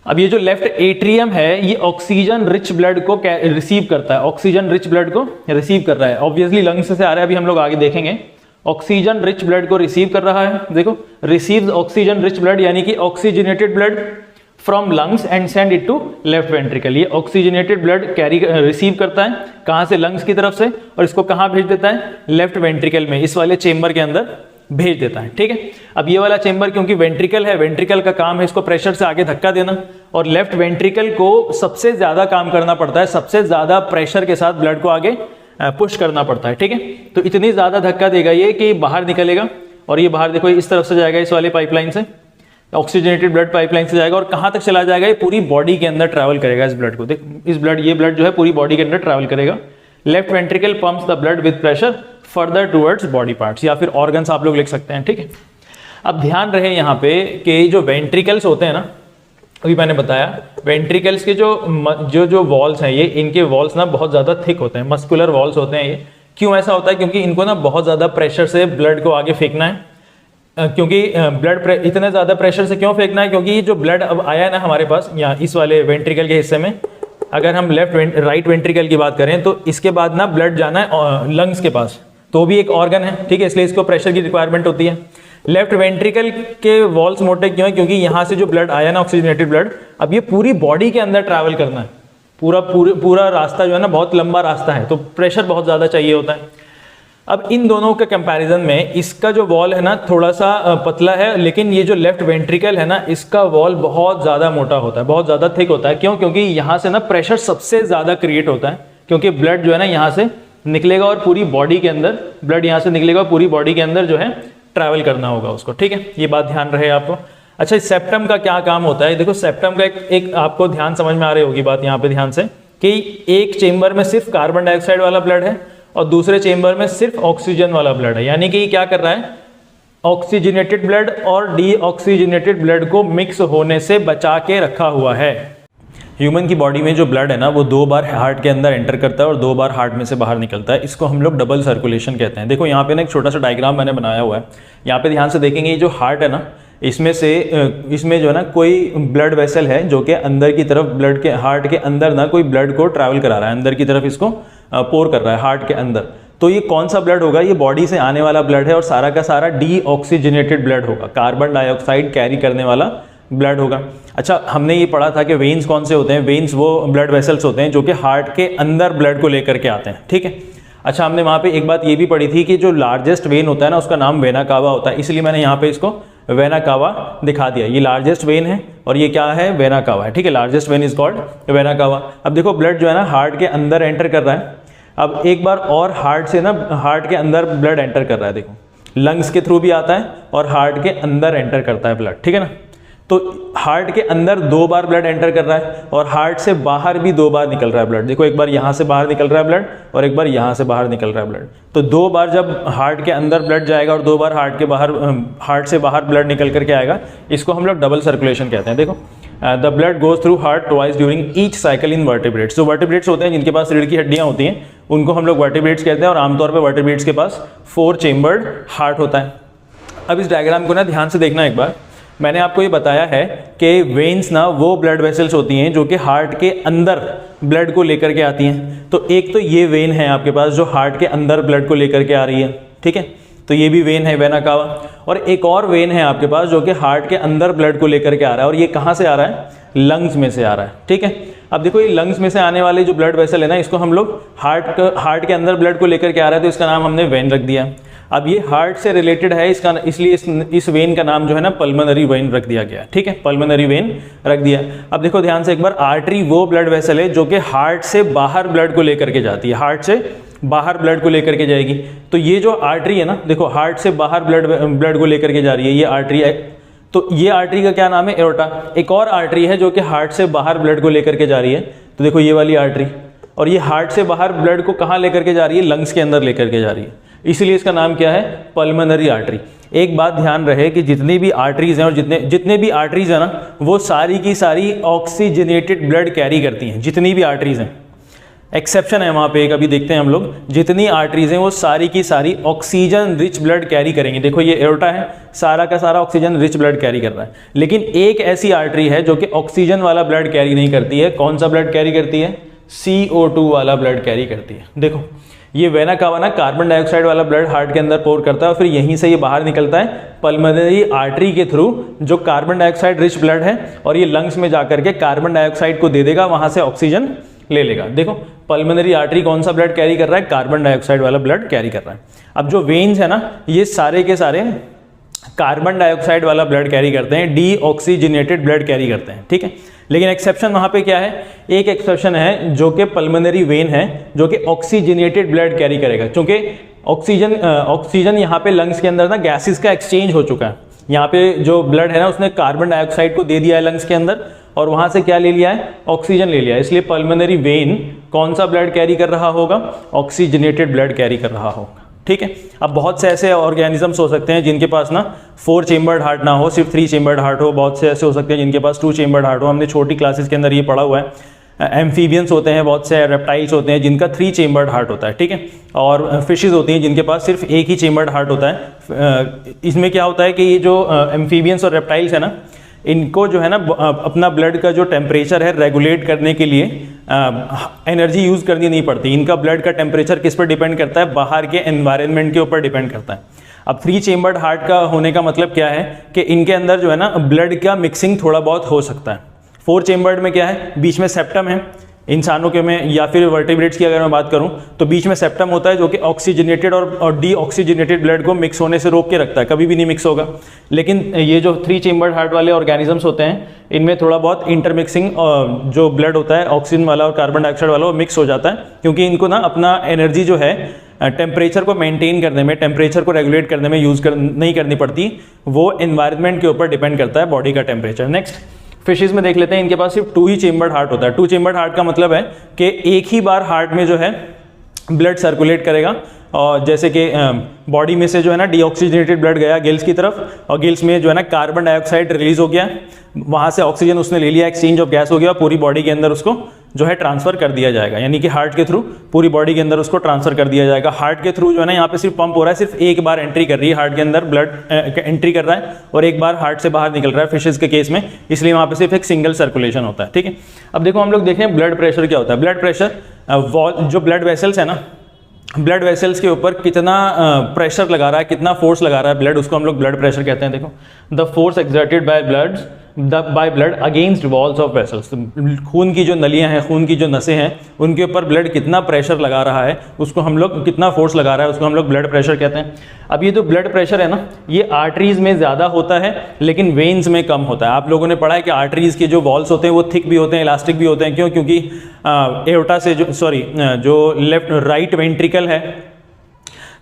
अब ये जो लेफ्ट एट्रियम है ये ऑक्सीजन रिच ब्लड को रिसीव करता है, ऑक्सीजन रिच ब्लड को रिसीव कर रहा है। ऑब्वियसली लंग्स से आ रहा है, अभी हम लोग आगे देखेंगे। ऑक्सीजन रिच ब्लड को रिसीव कर रहा है। देखो रिसीव्स ऑक्सीजन रिच ब्लड यानी कि oxygenated blood from lungs and send it to left ventricle. ये ऑक्सीजनेटेड ब्लड रिसीव करता है, कहाँ से? लंग्स की तरफ से, और इसको कहाँ भेज देता है? लेफ्ट वेंट्रिकल में, इस वाले चेंबर के अंदर भेज देता है, ठीक है। अब ये वाला चेंबर क्योंकि वेंट्रिकल है, वेंट्रिकल का काम है इसको प्रेशर से आगे धक्का देना, और लेफ्ट वेंट्रिकल को सबसे ज्यादा काम करना पड़ता है, सबसे ज्यादा प्रेशर के साथ ब्लड को आगे पुश करना पड़ता है, ठीक है। तो इतनी ज्यादा धक्का देगा ये कि बाहर निकलेगा, और ये बाहर देखो इस तरफ से जाएगा, इस वाले पाइपलाइन से, ऑक्सीजनेटेड ब्लड पाइपलाइन से जाएगा, और कहाँ तक चला जाएगा? ये पूरी बॉडी के अंदर ट्रैवल करेगा इस ब्लड को। देख इस ब्लड, ये ब्लड जो है पूरी बॉडी के अंदर ट्रैवल करेगा। Left ventricle pumps the blood with pressure further towards body parts, या फिर ऑर्गन्स आप लोग लिख सकते हैं, ठीक है। अब ध्यान रहे यहाँ पे कि जो वेंट्रिकल्स होते हैं ना, अभी मैंने बताया वेंट्रिकल्स के जो वॉल्स हैं, ये इनके वॉल्स ना बहुत ज़्यादा थिक होते हैं, मस्कुलर वॉल्स होते हैं। ये क्यों ऐसा होता है? क्योंकि इनको ना बहुत ज़्यादा प्रेशर से ब्लड को आगे फेंकना है। क्योंकि ब्लड इतने ज़्यादा प्रेशर से क्यों फेंकना है? क्योंकि जो ब्लड अब आया है ना हमारे पास यहाँ इस वाले वेंट्रिकल के हिस्से में, अगर हम राइट वेंट्रिकल की बात करें तो इसके बाद ना ब्लड जाना है लंग्स के पास, तो भी एक ऑर्गन है, ठीक है, इसलिए इसको प्रेशर की रिक्वायरमेंट होती है। लेफ्ट वेंट्रिकल के वॉल्स मोटे क्यों है? क्योंकि यहाँ से जो ब्लड आया ना ऑक्सीजनेटेड ब्लड, अब ये पूरी बॉडी के अंदर ट्रैवल करना है, पूरा रास्ता जो है ना बहुत लंबा रास्ता है, तो प्रेशर बहुत ज़्यादा चाहिए होता है। अब इन दोनों के कंपैरिजन में इसका जो वॉल है ना थोड़ा सा पतला है, लेकिन ये जो लेफ्ट वेंट्रिकल है ना इसका वॉल बहुत ज़्यादा मोटा होता है, बहुत ज़्यादा थिक होता है। क्यों? क्योंकि यहाँ से ना प्रेशर सबसे ज़्यादा क्रिएट होता है, क्योंकि ब्लड जो है ना यहाँ से निकलेगा और पूरी बॉडी के अंदर, ब्लड यहाँ से निकलेगा, पूरी बॉडी के अंदर जो है ट्रैवल करना होगा उसको, ठीक है। ये बात ध्यान रहे आपको। अच्छा, सेप्टम का क्या काम होता है? देखो सेप्टम का एक आपको ध्यान समझ में आ रही होगी बात यहाँ पे ध्यान से, कि एक चेंबर में सिर्फ कार्बन डाइऑक्साइड वाला ब्लड है और दूसरे चेंबर में सिर्फ ऑक्सीजन वाला ब्लड है। यानी कि क्या कर रहा है? ऑक्सीजनेटेड ब्लड और डीऑक्सीजनेटेड ब्लड को मिक्स होने से बचा के रखा हुआ है। ह्यूमन की बॉडी में जो ब्लड है ना वो 2 बार हार्ट के अंदर एंटर करता है और 2 बार हार्ट में से बाहर निकलता है। इसको हम लोग डबल सर्कुलेशन कहते हैं। देखो यहाँ पे ना एक छोटा सा डायग्राम मैंने बनाया हुआ है, यहाँ पे ध्यान से देखेंगे, ये जो हार्ट है ना इसमें जो है ना कोई ब्लड वेसल है जो कि अंदर की तरफ ब्लड के हार्ट के अंदर ना कोई ब्लड को ट्रैवल करा रहा है, अंदर की तरफ इसको पोर कर रहा है हार्ट के अंदर। तो ये कौन सा ब्लड होगा? ये बॉडी से आने वाला ब्लड है और सारा का सारा डीऑक्सीजनेटेड ब्लड होगा, कार्बन डाइऑक्साइड कैरी करने वाला ब्लड होगा। अच्छा, हमने ये पढ़ा था कि वेन्स कौन से होते हैं? वेन्स वो ब्लड वेसल्स होते हैं जो कि हार्ट के अंदर ब्लड को लेकर के आते हैं, ठीक है। अच्छा, हमने वहाँ पे एक बात ये भी पढ़ी थी कि जो लार्जेस्ट वेन होता है ना उसका नाम वेना कावा होता है, इसलिए मैंने यहाँ पे इसको वेना कावा दिखा दिया। ये लार्जेस्ट वेन है और ये क्या है? वेना कावा है, ठीक है। Largest when is called vena cava. अब देखो ब्लड जो है ना हार्ट के अंदर एंटर कर रहा है। अब एक बार और हार्ट से ना हार्ट के अंदर ब्लड एंटर कर रहा है, देखो लंग्स के थ्रू भी आता है और हार्ट के अंदर एंटर करता है ब्लड, ठीक है ना। तो हार्ट के अंदर 2 बार ब्लड एंटर कर रहा है और हार्ट से बाहर भी 2 बार निकल रहा है ब्लड। देखो एक बार यहाँ से बाहर निकल रहा है ब्लड और एक बार यहाँ से बाहर निकल रहा है ब्लड। तो 2 बार जब हार्ट के अंदर ब्लड जाएगा और 2 बार हार्ट से बाहर ब्लड निकल करके आएगा, इसको हम लोग डबल सर्कुलेशन कहते हैं। देखो the blood goes through heart twice during each cycle in vertebrates. जो वर्टिब्रेट्स होते हैं जिनके पास रीढ़ की हड्डियाँ होती हैं उनको हम लोग वर्टिब्रेट्स कहते हैं और आमतौर पर वर्टिब्रेट्स के पास 4 चेम्बर्ड हार्ट होता है। अब इस डायग्राम को ना ध्यान से देखना एक बार। मैंने आपको ये बताया है कि वेन्स ना वो ब्लड वेसल्स होती हैं जो कि हार्ट के अंदर ब्लड को लेकर के आती हैं। तो एक तो ये वेन है आपके पास जो हार्ट के अंदर ब्लड को लेकर के आ रही है, ठीक है। तो ये भी वेन है वेना कावा। और एक और वेन है आपके पास जो कि हार्ट के अंदर ब्लड को लेकर के आ रहा है और ये कहाँ से आ रहा है? लंग्स में से आ रहा है, ठीक है। अब देखो ये लंग्स में से आने वाले जो ब्लड वेसल है ना इसको हम लोग हार्ट के अंदर ब्लड को लेकर के आ रहा है तो इसका नाम हमने वेन रख दिया। अब ये हार्ट से रिलेटेड है इसका, इसलिए इस वेन का नाम जो है ना पल्मोनरी वेन रख दिया गया, ठीक है। पल्मोनरी वेन रख दिया। अब देखो ध्यान से एक बार, आर्टरी वो ब्लड वेसल है जो कि हार्ट से बाहर ब्लड को लेकर के जाती है, हार्ट से बाहर ब्लड को लेकर के जाएगी। तो ये जो आर्टरी है ना, देखो हार्ट से बाहर ब्लड को लेकर के जा रही है, ये आर्टरी है। तो ये आर्टरी का क्या नाम है? एओर्टा। एक और आर्टरी है जो कि हार्ट से बाहर ब्लड को लेकर के जा रही है, तो देखो ये वाली आर्टरी। और ये हार्ट से बाहर ब्लड को कहाँ लेकर के जा रही है? लंग्स के अंदर लेकर के जा रही है, इसीलिए इसका नाम क्या है? Pulmonary artery. एक बात ध्यान रहे कि जितनी भी आर्टरीज हैं और जितने भी आर्टरीज हैं ना वो सारी की सारी ऑक्सीजनेटेड ब्लड कैरी करती हैं, जितनी भी आर्टरीज हैं। एक्सेप्शन है वहाँ पे एक, अभी देखते हैं हम लोग। जितनी आर्टरीज हैं वो सारी की सारी ऑक्सीजन रिच ब्लड कैरी करेंगी। देखो ये एओर्टा है, सारा का सारा ऑक्सीजन रिच ब्लड कैरी कर रहा है। लेकिन एक ऐसी आर्टरी है जो कि ऑक्सीजन वाला ब्लड कैरी नहीं करती है। कौन सा ब्लड कैरी करती है? CO2 वाला ब्लड कैरी करती है। देखो ये वेना कावा ना कार्बन डाइऑक्साइड वाला ब्लड हार्ट के अंदर पोर करता है और फिर यहीं से ये बाहर निकलता है पल्मोनरी आर्टरी के थ्रू, जो कार्बन डाइऑक्साइड रिच ब्लड है, और ये लंग्स में जाकर के कार्बन डाइऑक्साइड को दे देगा, वहां से ऑक्सीजन ले लेगा। देखो पल्मोनरी आर्टरी कौन सा ब्लड कैरी कर रहा है? कार्बन डाइऑक्साइड वाला ब्लड कैरी कर रहा है। अब जो वेन्स है ना ये सारे के सारे कार्बन डाइऑक्साइड वाला ब्लड कैरी करते हैं, डीऑक्सीजनेटेड ब्लड कैरी करते हैं, ठीक है। लेकिन एक्सेप्शन वहां पे क्या है? एक एक्सेप्शन है जो कि पल्मोनरी वेन है जो कि ऑक्सीजनेटेड ब्लड कैरी करेगा, क्योंकि ऑक्सीजन यहाँ पे लंग्स के अंदर ना गैसेस का एक्सचेंज हो चुका है। यहाँ पे जो ब्लड है ना उसने कार्बन डाइऑक्साइड को दे दिया है लंग्स के अंदर और वहां से क्या ले लिया है? ऑक्सीजन ले लिया है। इसलिए पल्मोनरी वेन कौन सा ब्लड कैरी कर रहा होगा? ऑक्सीजनेटेड ब्लड कैरी कर रहा होगा, ठीक है। अब बहुत से ऐसे ऑर्गेनिजम्स हो सकते हैं जिनके पास ना 4 चेम्बर्ड हार्ट ना हो, सिर्फ 3 चेम्बर्ड हार्ट हो। बहुत से ऐसे हो सकते हैं जिनके पास 2 चेम्बर्ड हार्ट हो। हमने छोटी क्लासेस के अंदर ये पढ़ा हुआ है। एम्फीबियंस होते हैं, बहुत से रेप्टाइल्स होते हैं जिनका 3 चेम्बर्ड हार्ट होता है, ठीक है। और फिशेज होती हैं जिनके पास सिर्फ एक ही चेम्बर्ड हार्ट होता है। इसमें क्या होता है कि ये जो एम्फीबियंस और रेप्टाइल्स है ना, इनको जो है ना अपना ब्लड का जो टेम्परेचर है रेगुलेट करने के लिए एनर्जी यूज़ करनी नहीं पड़ती। इनका ब्लड का टेम्परेचर किस पर डिपेंड करता है? बाहर के एनवायरनमेंट के ऊपर डिपेंड करता है। अब 3 चेम्बर्ड हार्ट का होने का मतलब क्या है कि इनके अंदर जो है ना ब्लड का मिक्सिंग थोड़ा बहुत हो सकता है। 4 चेम्बर्ड में क्या है? बीच में सेप्टम है। इंसानों के में या फिर वर्टिब्रेट्स की अगर मैं बात करूं तो बीच में सेप्टम होता है जो कि ऑक्सीजनेटेड और डीऑक्सीजनेटेड ब्लड को मिक्स होने से रोक के रखता है, कभी भी नहीं मिक्स होगा। लेकिन ये जो 3 चेम्बर्ड हार्ट वाले ऑर्गेनिजम्स होते हैं इनमें थोड़ा बहुत इंटरमिक्सिंग जो ब्लड होता है ऑक्सीजन वाला और कार्बन डाइऑक्साइड वाला वो मिक्स हो जाता है, क्योंकि इनको ना अपना एनर्जी जो है टेम्परेचर को मेंटेन करने में, टेम्परेचर को रेगुलेट करने में नहीं करनी पड़ती। वो एनवायरनमेंट के ऊपर डिपेंड करता है बॉडी का टेम्परेचर। नेक्स्ट फिशेज में देख लेते हैं, इनके पास सिर्फ 2 ही चेम्बर्ड हार्ट होता है। 2 चेम्बर्ड हार्ट का मतलब है कि एक ही बार हार्ट में जो है ब्लड सर्कुलेट करेगा और जैसे कि बॉडी में से जो है ना डीऑक्सीजनेटेड ब्लड गया गिल्स की तरफ, और गिल्स में जो है ना कार्बन डाइऑक्साइड रिलीज हो गया, वहाँ से ऑक्सीजन उसने ले लिया, एक्सचेंज ऑफ गैस हो गया, पूरी बॉडी के अंदर उसको जो है ट्रांसफर कर दिया जाएगा, यानी कि हार्ट के थ्रू पूरी बॉडी के अंदर उसको ट्रांसफर कर दिया जाएगा। हार्ट के थ्रू जो है ना यहाँ पे सिर्फ पंप हो रहा है, सिर्फ एक बार एंट्री कर रही है हार्ट के अंदर, ब्लड एंट्री कर रहा है और एक बार हार्ट से बाहर निकल रहा है फिशेज के केस में, इसलिए वहाँ पे सिर्फ एक सिंगल सर्कुलेशन होता है। ठीक है, अब देखो हम लोग देखें ब्लड प्रेशर क्या होता है। ब्लड प्रेशर जो ब्लड वेसल्स है ना, ब्लड वेसल्स के ऊपर कितना प्रेशर लगा रहा है, कितना फोर्स लगा रहा है ब्लड, उसको हम लोग ब्लड प्रेशर कहते हैं। देखो, the force exerted by blood against walls of vessels, खून की जो नलियां हैं, खून की जो नसें हैं, उनके ऊपर ब्लड कितना प्रेशर लगा रहा है, उसको हम लोग कितना फोर्स लगा रहा है, उसको हम लोग ब्लड प्रेशर कहते हैं। अब ये जो ब्लड प्रेशर है ना, ये आर्टरीज में ज़्यादा होता है लेकिन वेन्स में कम होता है। आप लोगों ने पढ़ा है कि आर्टरीज के जो वॉल्स होते हैं वो थिक भी होते हैं, इलास्टिक भी होते हैं। क्यों? क्योंकि एओर्टा से जो लेफ्ट राइट वेंट्रिकल है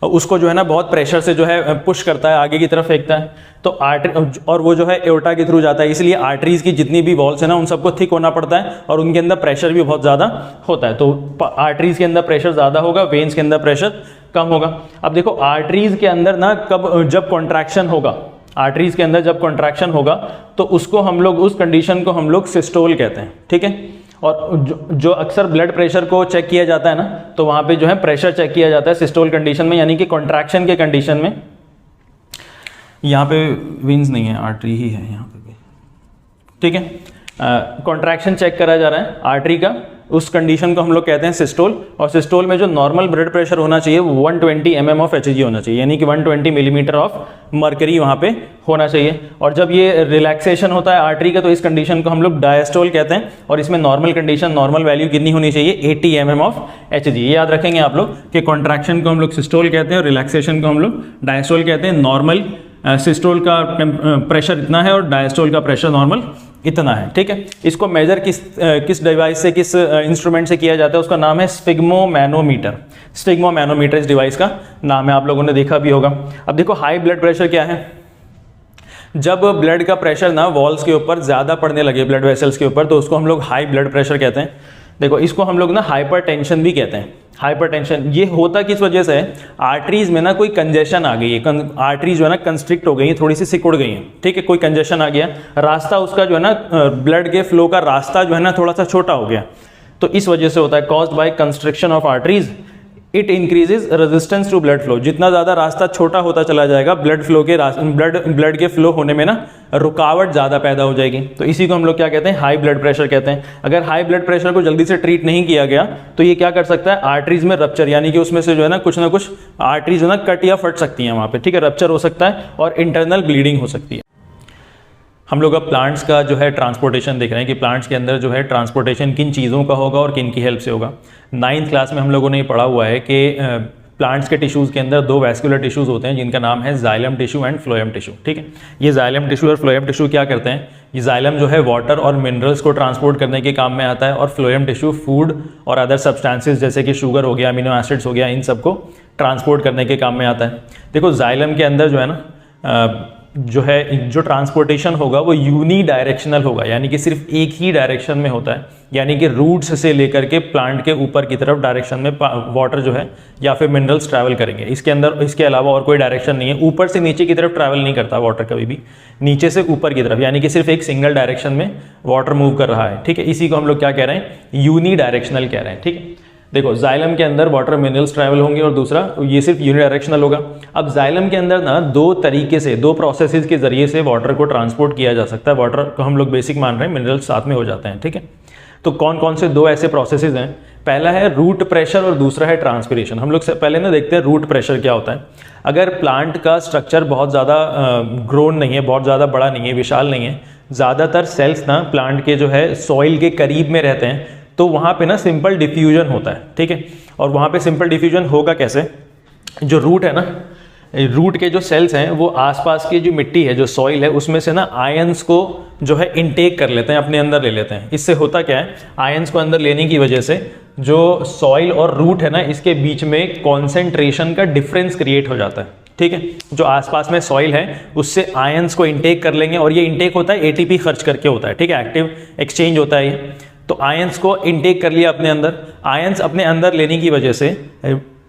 उसको जो है ना बहुत प्रेशर से जो है पुश करता है, आगे की तरफ फेंकता है, तो आर्टरी, और वो जो है एओर्टा के थ्रू जाता है, इसलिए आर्टरीज की जितनी भी वॉल्स है ना उन सबको थिक होना पड़ता है और उनके अंदर प्रेशर भी बहुत ज़्यादा होता है। तो आर्टरीज के अंदर प्रेशर ज़्यादा होगा, वेन्स के अंदर प्रेशर कम होगा। अब देखो आर्टरीज के अंदर ना जब कॉन्ट्रैक्शन होगा, आर्टरीज के अंदर जब कॉन्ट्रैक्शन होगा तो उसको हम लोग, उस कंडीशन को हम लोग सिस्टोल कहते हैं। ठीक है, और जो अक्सर ब्लड प्रेशर को चेक किया जाता है ना, तो वहाँ पे जो है प्रेशर चेक किया जाता है सिस्टोल कंडीशन में, यानी कि कॉन्ट्रैक्शन के कंडीशन में। यहाँ पे वेन्स नहीं है, आर्टरी ही है यहाँ पे भी। ठीक है, कॉन्ट्रैक्शन चेक करा जा रहा है आर्टरी का, उस कंडीशन को हम लोग कहते हैं सिस्टोल। और सिस्टोल में जो नॉर्मल ब्लड प्रेशर होना चाहिए वो 120 mm ऑफ Hg होना चाहिए, यानी कि 120 मिलीमीटर ऑफ मर्करी वहाँ पे होना चाहिए। और जब ये रिलैक्सेशन होता है आर्टरी का तो इस कंडीशन को हम लोग डायस्टोल कहते हैं, और इसमें नॉर्मल कंडीशन, नॉर्मल वैल्यू कितनी होनी चाहिए? 80 mm ऑफ Hg। ये याद रखेंगे आप लोग कि कॉन्ट्रैक्शन को हम लोग सिस्टोल कहते हैं और रिलैक्सेशन को हम लोग डायस्टोल कहते हैं। नॉर्मल सिस्टोल का प्रेशर इतना है और डायस्टोल का प्रेशर नॉर्मल इतना है। ठीक है, इसको मेजर किस डिवाइस से, किस इंस्ट्रूमेंट से किया जाता है, उसका नाम है स्फिग्मोमैनोमीटर। स्फिग्मोमैनोमीटर इस डिवाइस का नाम है, आप लोगों ने देखा भी होगा। अब देखो हाई ब्लड प्रेशर क्या है? जब ब्लड का प्रेशर ना वॉल्स के ऊपर ज़्यादा पड़ने लगे, ब्लड वेसल्स के ऊपर, तो उसको हम लोग हाई ब्लड प्रेशर कहते हैं। देखो इसको हम लोग ना हाइपरटेंशन भी कहते हैं। हाइपरटेंशन ये होता किस वजह से है? आर्टरीज में ना कोई कंजेशन आ गई है, आर्टरीज जो है ना कंस्ट्रिक्ट हो गई है, थोड़ी सी सिकुड़ गई हैं। ठीक है, कोई कंजेशन आ गया, रास्ता उसका जो है ना ब्लड के फ्लो का रास्ता जो है ना थोड़ा सा छोटा हो गया, तो इस वजह से होता है, caused by constriction of arteries. It increases resistance to blood flow. जितना ज़्यादा रास्ता छोटा होता चला जाएगा, ब्लड फ्लो के ब्लड के फ्लो होने में ना रुकावट ज़्यादा पैदा हो जाएगी। तो इसी को हम लोग क्या कहते हैं? हाई ब्लड प्रेशर कहते हैं। अगर हाई ब्लड प्रेशर को जल्दी से ट्रीट नहीं किया गया तो ये क्या कर सकता है? आर्टरीज में रप्चर, यानी कि उसमें से जो है ना कुछ आर्टरीज जो है ना कट या फट सकती हैं वहाँ पे। ठीक है, रप्चर हो सकता है और इंटरनल ब्लीडिंग हो सकती है। हम लोग अब प्लांट्स का जो है ट्रांसपोर्टेशन देख रहे हैं कि प्लांट्स के अंदर जो है ट्रांसपोर्टेशन किन चीज़ों का होगा और किन की हेल्प से होगा। 9th क्लास में हम लोगों ने पढ़ा हुआ है कि प्लांट्स के टिश्यूज़ के अंदर 2 वैस्कुलर टिश्यूज़ होते हैं जिनका नाम है xylem tissue and phloem tissue. ठीक है, ये जाइलम टिश्यू और फ्लोएम टिश्यू क्या करते हैं? ये जाइलम जो है वाटर और मिनरल्स को ट्रांसपोर्ट करने के काम में आता है, और फ्लोएम टिश्यू फूड और अदर सब्सटेंसेस जैसे कि शुगर हो गया, अमीनो एसिड्स हो गया, इन सबको ट्रांसपोर्ट करने के काम में आता है। देखो जाइलम के अंदर जो है ना जो ट्रांसपोर्टेशन होगा वो यूनी डायरेक्शनल होगा, यानी कि सिर्फ एक ही डायरेक्शन में होता है, यानी कि रूट्स से लेकर के प्लांट के ऊपर की तरफ डायरेक्शन में वाटर जो है या फिर मिनरल्स ट्रैवल करेंगे। इसके अंदर इसके अलावा और कोई डायरेक्शन नहीं है। ऊपर से नीचे की तरफ ट्रैवल नहीं करता वाटर कभी भी, नीचे से ऊपर की तरफ, यानी कि सिर्फ एक सिंगल डायरेक्शन में वाटर मूव कर रहा है। ठीक है, इसी को हम लोग क्या कह रहे हैं? यूनी डायरेक्शनल कह रहे हैं। ठीक है, देखो जाइलम के अंदर वाटर मिनरल्स ट्रैवल होंगे और दूसरा ये सिर्फ यूनिडायरेक्शनल होगा। अब जाइलम के अंदर ना 2 तरीके से, 2 प्रोसेसेस के जरिए से वाटर को ट्रांसपोर्ट किया जा सकता है। वाटर को हम लोग बेसिक मान रहे हैं, मिनरल्स साथ में हो जाते हैं। ठीक है, तो कौन कौन से 2 ऐसे प्रोसेसेस हैं? पहला है रूट प्रेशर और दूसरा है ट्रांसपिरेशन। हम लोग पहले ना देखते हैं रूट प्रेशर क्या होता है। अगर प्लांट का स्ट्रक्चर बहुत ज़्यादा ग्रोन नहीं है, बहुत ज़्यादा बड़ा नहीं है, विशाल नहीं है, ज़्यादातर सेल्स ना प्लांट के जो है सॉइल के करीब में रहते हैं, तो वहाँ पे ना सिंपल डिफ्यूजन होता है। ठीक है, और वहाँ पे सिंपल डिफ्यूजन होगा कैसे? जो रूट है ना, रूट के जो सेल्स हैं वो आसपास की जो मिट्टी है, जो सॉइल है, उसमें से ना आयंस को जो है इनटेक कर लेते हैं, अपने अंदर ले लेते हैं। इससे होता क्या है? आयंस को अंदर लेने की वजह से जो सॉइल और रूट है ना, इसके बीच में कॉन्सेंट्रेशन का डिफरेंस क्रिएट हो जाता है। ठीक है, जो आसपास में सॉइल है उससे आयंस को इनटेक कर लेंगे, और ये इनटेक होता है एटीपी खर्च करके होता है। ठीक है, एक्टिव एक्सचेंज होता है ये। तो आयंस को इनटेक कर लिया अपने अंदर। आयंस अपने अंदर लेने की वजह से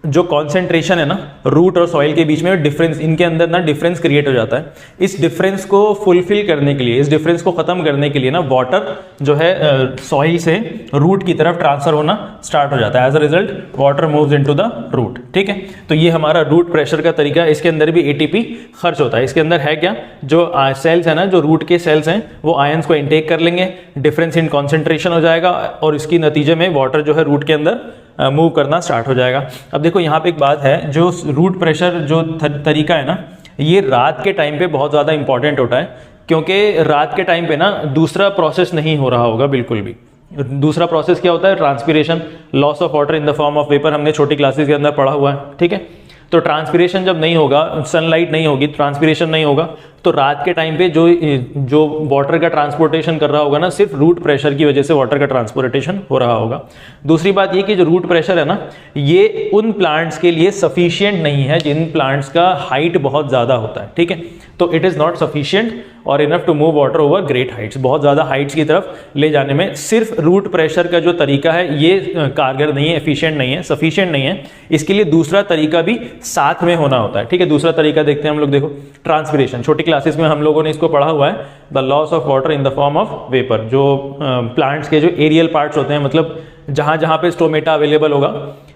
जो कॉन्सेंट्रेशन है ना रूट और सॉइल के बीच में डिफरेंस, इनके अंदर ना डिफरेंस क्रिएट हो जाता है। इस डिफरेंस को फुलफिल करने के लिए, इस डिफरेंस को खत्म करने के लिए ना वाटर जो है सॉइल से रूट की तरफ ट्रांसफर होना स्टार्ट हो जाता है। As a result water moves into the root. ठीक है, तो ये हमारा रूट प्रेशर का तरीका है। इसके अंदर भी एटीपी खर्च होता है। इसके अंदर है क्या, जो सेल्स है ना, जो रूट के सेल्स हैं वो आयंस को इनटेक कर लेंगे, डिफरेंस इन कॉन्सेंट्रेशन हो जाएगा और इसकी नतीजे में वाटर जो है रूट के अंदर मूव करना स्टार्ट हो जाएगा। अब देखो यहाँ पे एक बात है, जो रूट प्रेशर जो तरीका है ना, ये रात के टाइम पे बहुत ज़्यादा इंपॉर्टेंट होता है, क्योंकि रात के टाइम पे ना दूसरा प्रोसेस नहीं हो रहा होगा बिल्कुल भी। दूसरा प्रोसेस क्या होता है, transpiration, loss of water in the form of vapour, हमने छोटी क्लासेस के अंदर पढ़ा हुआ है। ठीक है, तो ट्रांसपिरेशन जब नहीं होगा, सनलाइट नहीं होगी, ट्रांसपिरेशन नहीं होगा, तो रात के टाइम पे जो वाटर का ट्रांसपोर्टेशन कर रहा होगा ना, सिर्फ रूट प्रेशर की वजह से वाटर का ट्रांसपोर्टेशन हो रहा होगा। दूसरी बात ये कि जो रूट प्रेशर है ना, ये उन प्लांट्स के लिए सफिशिएंट नहीं है जिन प्लांट्स का हाइट बहुत ज़्यादा होता है। ठीक है, तो इट इज़ नॉट सफिशिएंट और enough to move water over great heights. बहुत ज़्यादा हाइट्स की तरफ ले जाने में सिर्फ रूट प्रेशर का जो तरीका है ये कारगर नहीं है, एफिशिएंट नहीं है, सफिशिएंट नहीं है। इसके लिए दूसरा तरीका भी साथ में होना होता है। ठीक है, दूसरा तरीका देखते हैं हम लोग। देखो, ट्रांसपिरेशन, छोटी क्लासेस में हम लोगों ने इसको पढ़ा हुआ है, the loss of water in the form of vapour. जो प्लांट्स के जो एरियल पार्ट्स होते हैं, मतलब जहाँ जहाँ पे स्टोमेटा अवेलेबल होगा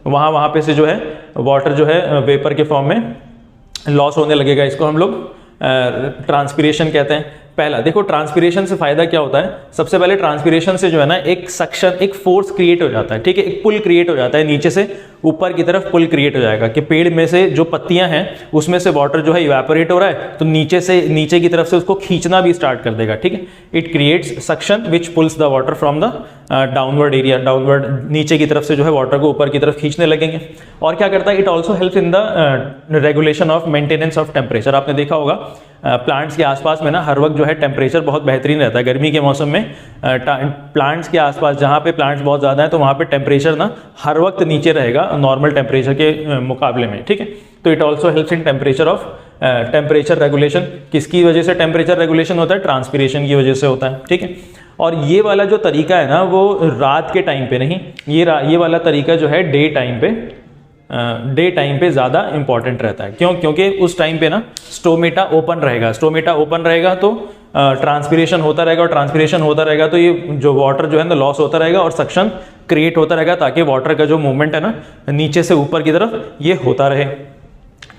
वहाँ पे से जो है वाटर जो है वेपर के फॉर्म में लॉस होने लगेगा। इसको हम लोग ट्रांसपिरेशन कहते हैं। पहला देखो, ट्रांसपिरेशन से फायदा क्या होता है। सबसे पहले ट्रांसपिरेशन से जो है ना एक सक्शन, एक फोर्स क्रिएट हो जाता है। ठीक है, एक पुल क्रिएट हो जाता है, नीचे से ऊपर की तरफ पुल क्रिएट हो जाएगा कि पेड़ में से जो पत्तियां हैं उसमें से वाटर जो है इवेपोरेट हो रहा है, तो नीचे की तरफ से उसको खींचना भी स्टार्ट कर देगा। ठीक है, it creates suction which pulls the water from the downward area, downward नीचे की तरफ से जो है वाटर को ऊपर की तरफ खींचने लगेंगे। और क्या करता है, it also helps in the regulation of maintenance of temperature. आपने देखा होगा प्लांट्स के आसपास में ना हर वक्त जो है टेम्परेचर बहुत बेहतरीन रहता है। गर्मी के मौसम में प्लांट्स के आसपास, जहाँ पे प्लांट्स बहुत ज़्यादा हैं, तो वहाँ पे टेम्परेचर ना हर वक्त नीचे रहेगा नॉर्मल टेम्परेचर के मुकाबले में। ठीक है, तो it also helps in temperature regulation. किसकी वजह से टेम्परेचर रेगुलेशन होता है, ट्रांसपिरेशन की वजह से होता है। ठीक है, और ये वाला जो तरीका है ना वो रात के टाइम पे नहीं, ये वाला तरीका जो है डे टाइम पे ज़्यादा इंपॉर्टेंट रहता है। क्यों, क्योंकि उस टाइम पे ना स्टोमेटा ओपन रहेगा तो ट्रांसपिरेशन होता रहेगा, और ट्रांसपिरेशन होता रहेगा तो ये जो वाटर जो है ना लॉस होता रहेगा और सक्शन क्रिएट होता रहेगा, ताकि वाटर का जो मूवमेंट है ना नीचे से ऊपर की तरफ ये होता रहे।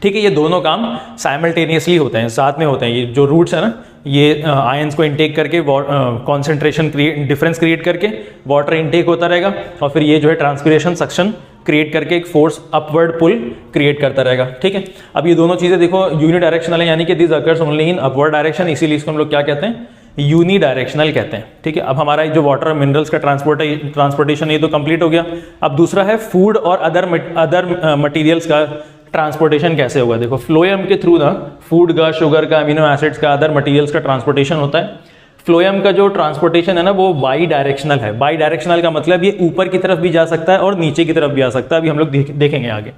ठीक है, ये दोनों काम साइमल्टेनियसली होते हैं, साथ में होते हैं। ये जो रूट्स है ना, ये आयंस को इनटेक करके कॉन्सेंट्रेशन डिफरेंस क्रिएट करके वाटर इनटेक होता रहेगा, और फिर ये जो है ट्रांसपिरेशन सक्शन क्रिएट करके एक फोर्स अपवर्ड पुल क्रिएट करता रहेगा। ठीक है, अब ये दोनों चीज़ें देखो यूनिडायरेक्शनल है, यानी कि this occurs only in upward direction, इसीलिए इसको हम लोग क्या कहते हैं, यूनिडायरेक्शनल कहते हैं। ठीक है, अब हमारा जो वाटर और मिनरल्स का ट्रांसपोर्टेशन ये तो कंप्लीट हो गया। अब दूसरा है फूड और अदर मटीरियल्स का ट्रांसपोर्टेशन कैसे होगा। देखो, फ्लोएम के थ्रू ना फूड का, शुगर का, अमीनो एसिड्स का, अदर मटीरियल्स का ट्रांसपोर्टेशन होता है। फ्लोएम का जो ट्रांसपोर्टेशन है ना वो बाई डायरेक्शनल है। बाई डायरेक्शनल का मतलब ये ऊपर की तरफ भी जा सकता है और नीचे की तरफ भी आ सकता है। अभी हम लोग देखेंगे आगे।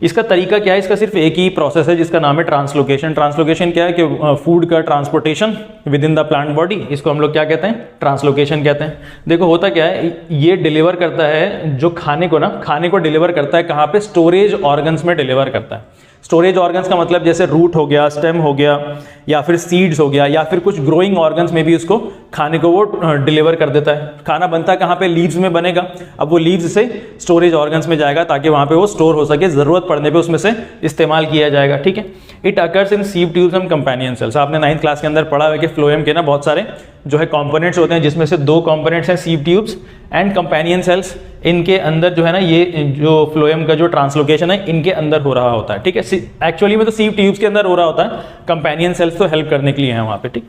इसका तरीका क्या है, इसका सिर्फ एक ही प्रोसेस है जिसका नाम है ट्रांसलोकेशन। ट्रांसलोकेशन क्या है कि फूड का transportation with in the plant body, इसको हम लोग क्या कहते हैं, ट्रांसलोकेशन कहते हैं। देखो होता क्या है, ये डिलीवर करता है जो खाने को डिलीवर करता है कहाँ पे, स्टोरेज ऑर्गन्स में डिलीवर करता है। स्टोरेज ऑर्गन्स का मतलब जैसे रूट हो गया, स्टेम हो गया, या फिर सीड्स हो गया, या फिर कुछ ग्रोइंग ऑर्गन्स में भी उसको खाने को वो डिलीवर कर देता है। खाना बनता है कहाँ पे, लीव्स में बनेगा। अब वो लीव्स से स्टोरेज ऑर्गन्स में जाएगा ताकि वहाँ पे वो स्टोर हो सके, जरूरत पड़ने पे उसमें से इस्तेमाल किया जाएगा। ठीक है, it occurs in sieve tubes and companion cells. आपने 9th क्लास के अंदर पढ़ा है कि फ्लोएम के ना बहुत सारे जो है कंपोनेंट्स होते हैं, जिसमें से 2 कंपोनेंट्स हैं sieve tubes and companion cells. इनके अंदर जो है ना ये जो फ्लोएम का जो ट्रांसलोकेशन है इनके अंदर हो रहा होता है। ठीक है, एक्चुअली में तो सीव ट्यूब्स के अंदर हो रहा होता है, कंपेनियन सेल्स तो हेल्प करने के लिए हैं वहाँ पे। ठीक,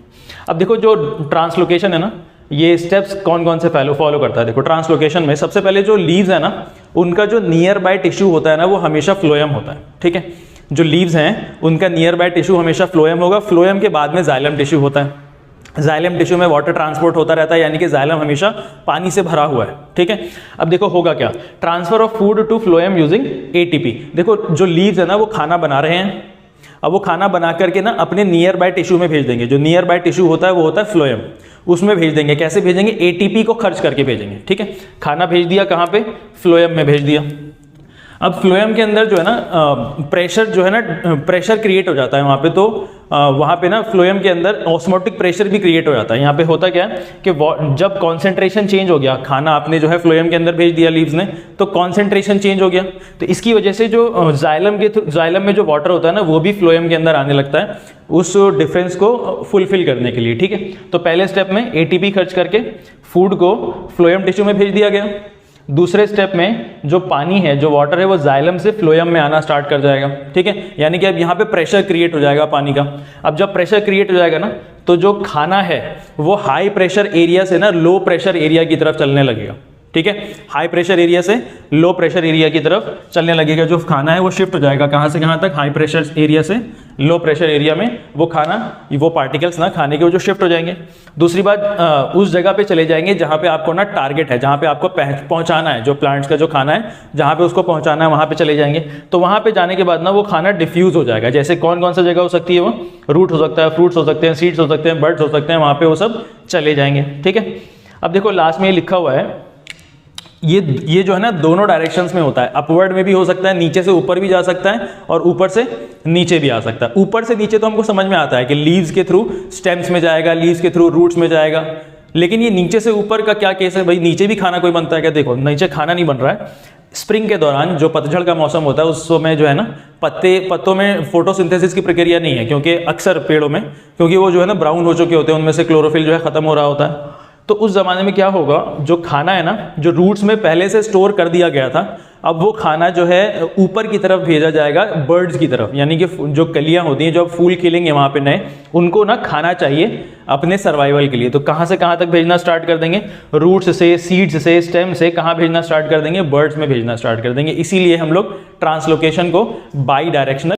अब देखो जो ट्रांसलोकेशन है ना, ये स्टेप्स कौन कौन से फॉलो करता है। देखो, ट्रांसलोकेशन में सबसे पहले जो लीव्स है ना, उनका जो नियर बाय टिश्यू होता है ना वो हमेशा फ्लोएम होता है। ठीक है, जो लीव्स हैं उनका नियर बाय टिश्यू हमेशा फ्लोएम होगा। फ्लोएम के बाद में जाइलम टिश्यू होता है। जाइलम टिश्यू में वाटर ट्रांसपोर्ट होता रहता है, यानी कि जाइलम हमेशा पानी से भरा हुआ है। ठीक है, अब देखो होगा क्या, transfer of food to phloem using ATP. देखो जो लीव्स है ना वो खाना बना रहे हैं, अब वो खाना बना करके ना अपने नियर बाय टिश्यू में भेज देंगे। जो नियर बाय टिश्यू होता है वो होता है फ्लोएम, उसमें भेज देंगे। कैसे भेजेंगे, एटीपी को खर्च करके भेजेंगे। ठीक है, खाना भेज दिया कहाँ पे, फ्लोएम में भेज दिया। अब फ्लोएम के अंदर जो है ना प्रेशर जो है ना प्रेशर क्रिएट हो जाता है वहाँ पे, तो वहाँ पे ना फ्लोएम के अंदर ऑस्मोटिक प्रेशर भी क्रिएट हो जाता है। यहाँ पे होता क्या है कि जब कॉन्सेंट्रेशन चेंज हो गया, खाना आपने जो है फ्लोएम के अंदर भेज दिया लीव्स ने, तो कॉन्सेंट्रेशन चेंज हो गया, तो इसकी वजह से जो जाइलम में जो वाटर होता है ना वो भी फ्लोएम के अंदर आने लगता है उस डिफरेंस को फुलफिल करने के लिए। ठीक है, तो पहले स्टेप में एटीपी खर्च करके फूड को फ्लोएम टिश्यू में भेज दिया गया। दूसरे स्टेप में जो पानी है, जो वाटर है, वो जाइलम से फ्लोएम में आना स्टार्ट कर जाएगा। ठीक है, यानी कि अब यहाँ पे प्रेशर क्रिएट हो जाएगा पानी का। अब जब प्रेशर क्रिएट हो जाएगा ना, तो जो खाना है वो हाई प्रेशर एरिया से ना लो प्रेशर एरिया की तरफ चलने लगेगा। ठीक है, हाई प्रेशर एरिया से लो प्रेशर एरिया की तरफ चलने लगेगा। जो खाना है वो शिफ्ट हो जाएगा, कहाँ से कहाँ तक, हाई प्रेशर एरिया से लो प्रेशर एरिया में वो खाना, वो पार्टिकल्स ना खाने के वो जो शिफ्ट हो जाएंगे। दूसरी बात, उस जगह पे चले जाएंगे जहाँ पे आपको ना टारगेट है, जहाँ पे आपको पहुँचाना है, जो प्लांट्स का जो खाना है जहाँ पे उसको पहुँचाना है वहाँ पे चले जाएंगे। तो वहाँ पे जाने के बाद ना वो खाना डिफ्यूज हो जाएगा। जैसे कौन कौन सा जगह हो सकती है, वो रूट हो सकता है, फ्रूट्स हो सकते हैं, सीड्स हो सकते हैं, बर्ड्स हो सकते हैं, वहाँ पे वो सब चले जाएंगे। ठीक है, अब देखो लास्ट में ये लिखा हुआ है, ये जो है ना दोनों डायरेक्शंस में होता है, अपवर्ड में भी हो सकता है, नीचे से ऊपर भी जा सकता है और ऊपर से नीचे भी आ सकता है। ऊपर से नीचे तो हमको समझ में आता है कि लीव्स के थ्रू स्टेम्स में जाएगा, लीव्स के थ्रू रूट्स में जाएगा, लेकिन ये नीचे से ऊपर का क्या केस है भाई? नीचे भी खाना कोई बनता है क्या? देखो नीचे खाना नहीं बन रहा है। स्प्रिंग के दौरान जो पतझड़ का मौसम होता है उस समय जो है ना पत्तों में फोटोसिंथेसिस की प्रक्रिया नहीं है, क्योंकि अक्सर पेड़ों में, क्योंकि वो जो है ना ब्राउन हो चुके होते हैं, उनमें से क्लोरोफिल जो है खत्म हो रहा होता है। तो उस जमाने में क्या होगा, जो खाना है ना जो रूट्स में पहले से स्टोर कर दिया गया था, अब वो खाना जो है ऊपर की तरफ भेजा जाएगा बर्ड्स की तरफ, यानी कि जो कलियां होती हैं, जो फूल खिलेंगे वहाँ पे नए, उनको ना खाना चाहिए अपने सर्वाइवल के लिए। तो कहाँ से कहाँ तक भेजना स्टार्ट कर देंगे? रूट्स से, सीड्स से, स्टेम से कहाँ भेजना स्टार्ट कर देंगे? बर्ड्स में भेजना स्टार्ट कर देंगे। इसीलिए हम लोग ट्रांसलोकेशन को बाई डायरेक्शनल